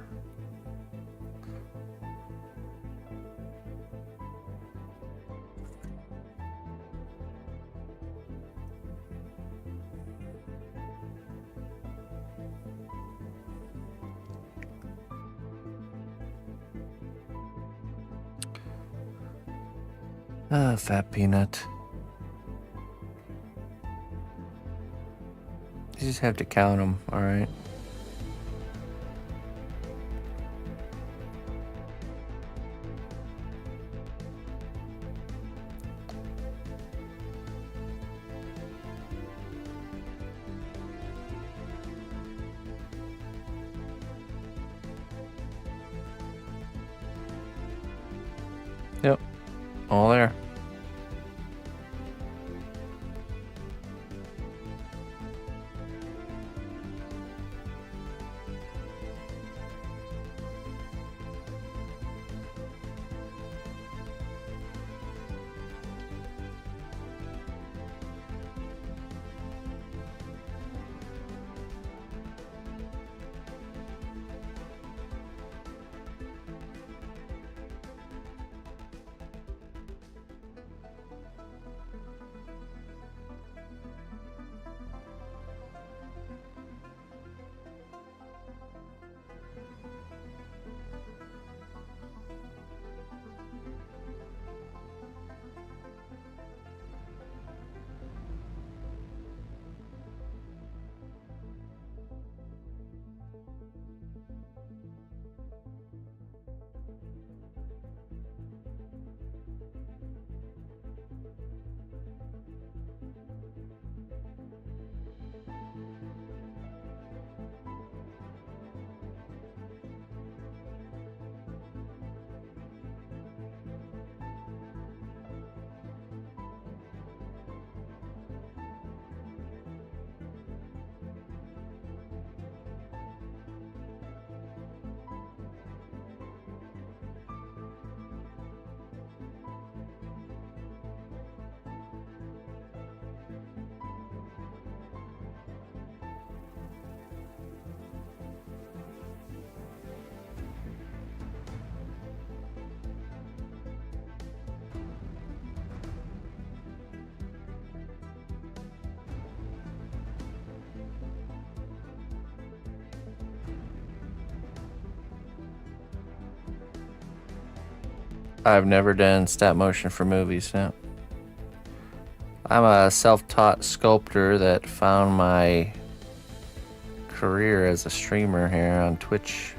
Speaker 1: Ah, fat peanut. You just have to count them, alright? Yep, all there. I've never done stop motion for movies, no. I'm a self-taught sculptor that found my career as a streamer here on Twitch.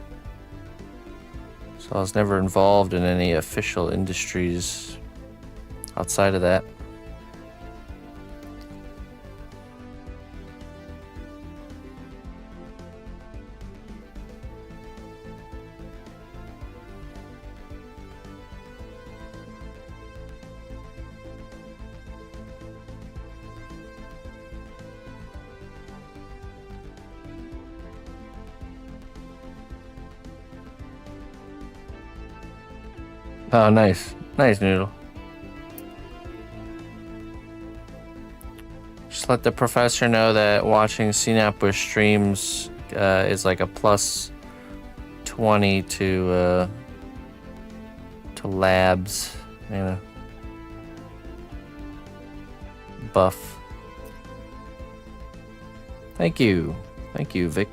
Speaker 1: So I was never involved in any official industries outside of that. Oh, nice. Nice, Noodle. Just let the professor know that watching cnotbusch streams is like a plus 20 to labs, you know. Buff. Thank you. Thank you, Vic.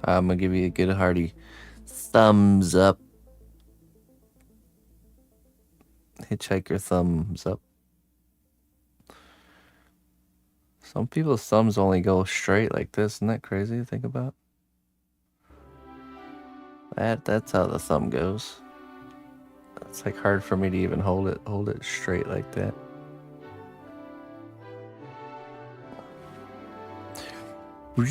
Speaker 1: I'm gonna give you a good hearty thumbs up. Hitchhiker thumbs up. Some people's thumbs only go straight like this. Isn't that crazy to think about? That's how the thumb goes. It's like hard for me to even hold it straight like that. Where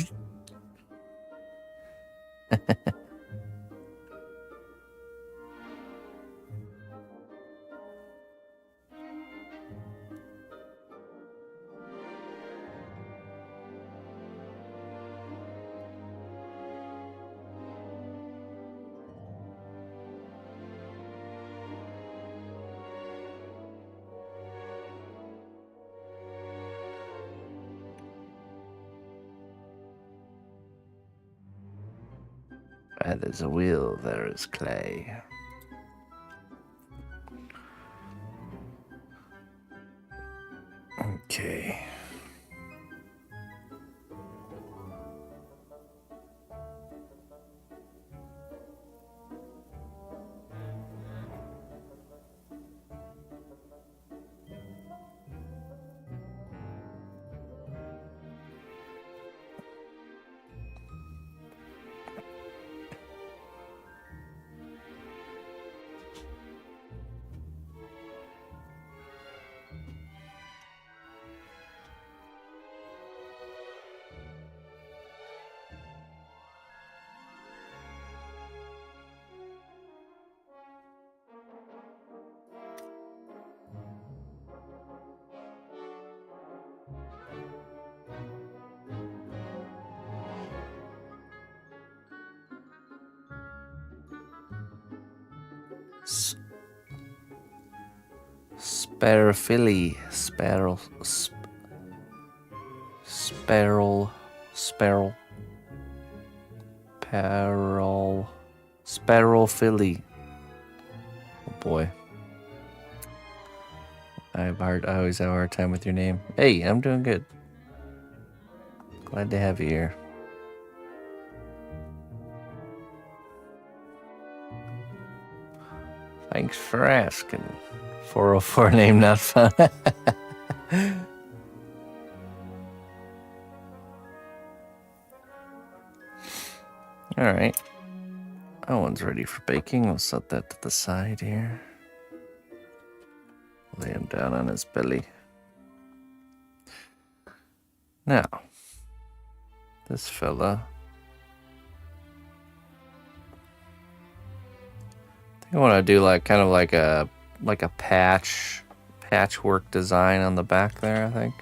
Speaker 1: there's a wheel, there is clay. Okay. Sparrowphilly, Sparrowphilly. Oh boy. I always have a hard time with your name. Hey, I'm doing good. Glad to have you here. Thanks for asking. 404 name not fun. All right. That one's ready for baking. We'll set that to the side here. Lay him down on his belly. Now, this fella. I want to do like kind of like a patchwork design on the back there, I think.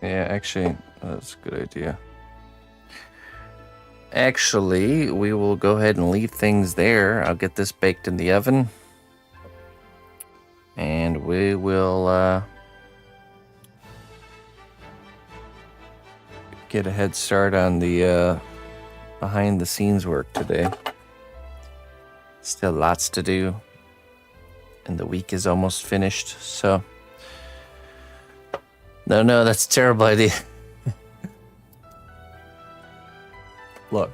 Speaker 1: Yeah, actually, that's a good idea. Actually, we will go ahead and leave things there. I'll get this baked in the oven. And we will get a head start on the behind the scenes work today. Still lots to do. And the week is almost finished, so... No, that's a terrible idea. Look,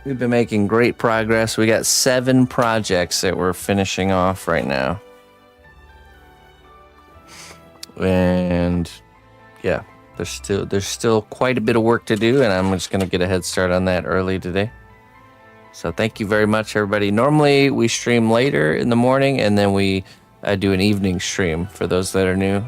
Speaker 1: we've been making great progress. We got 7 projects that we're finishing off right now. And yeah, there's still quite a bit of work to do, and I'm just going to get a head start on that early today. So thank you very much, everybody. Normally, we stream later in the morning, and then we do an evening stream for those that are new.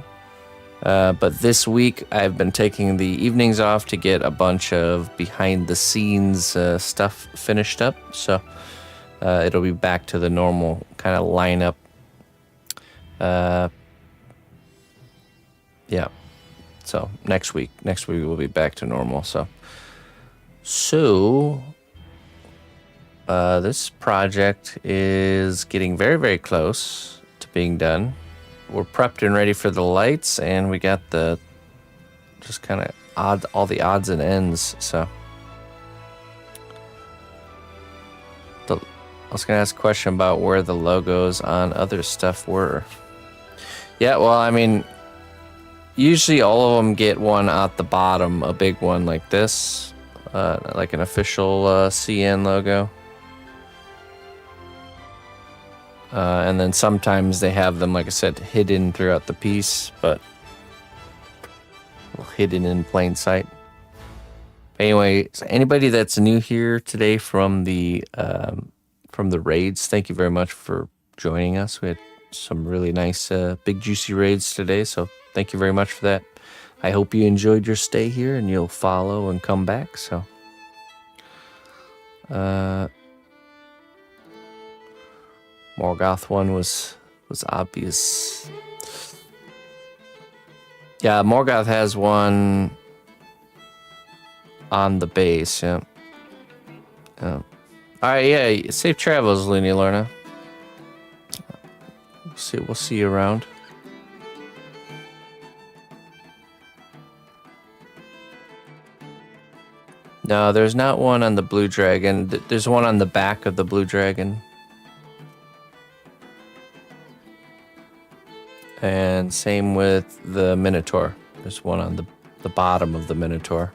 Speaker 1: But this week, I've been taking the evenings off to get a bunch of behind-the-scenes stuff finished up. So it'll be back to the normal kind of lineup. Yeah. So next week we'll be back to normal. So this project is getting very, very close to being done. We're prepped and ready for the lights, and we got the just kind of all the odds and ends. So I was gonna ask a question about where the logos on other stuff were. Yeah, well, I mean, usually all of them get one at the bottom, a big one like this, like an official CN logo. And then sometimes they have them, like I said, hidden throughout the piece, but hidden in plain sight. Anyway, so anybody that's new here today from the raids, thank you very much for joining us. We had some really nice, big, juicy raids today, so thank you very much for that. I hope you enjoyed your stay here and you'll follow and come back. So, Morgoth one was obvious. Yeah, Morgoth has one on the base. Yeah. All right. Yeah. Safe travels, Looney Lorna. We'll see you around. No, there's not one on the Blue Dragon. There's one on the back of the Blue Dragon. And same with the Minotaur. There's one on the bottom of the Minotaur.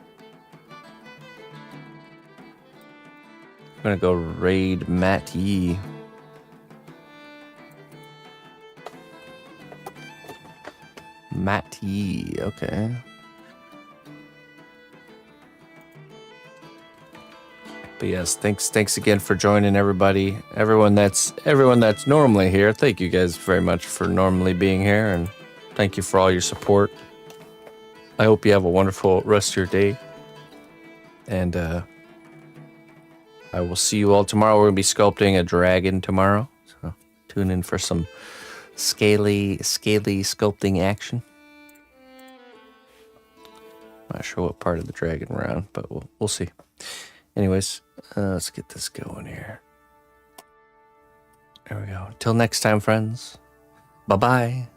Speaker 1: I'm gonna go raid Matt Yee. Matt Yee, okay. But yes, thanks again for joining, everybody. Everyone that's normally here. Thank you guys very much for normally being here, and thank you for all your support. I hope you have a wonderful rest of your day. And I will see you all tomorrow. We're gonna be sculpting a dragon tomorrow. So tune in for some scaly sculpting action. Not sure what part of the dragon we're on, but we'll see. Anyways, let's get this going here. There we go. Till next time, friends. Bye-bye.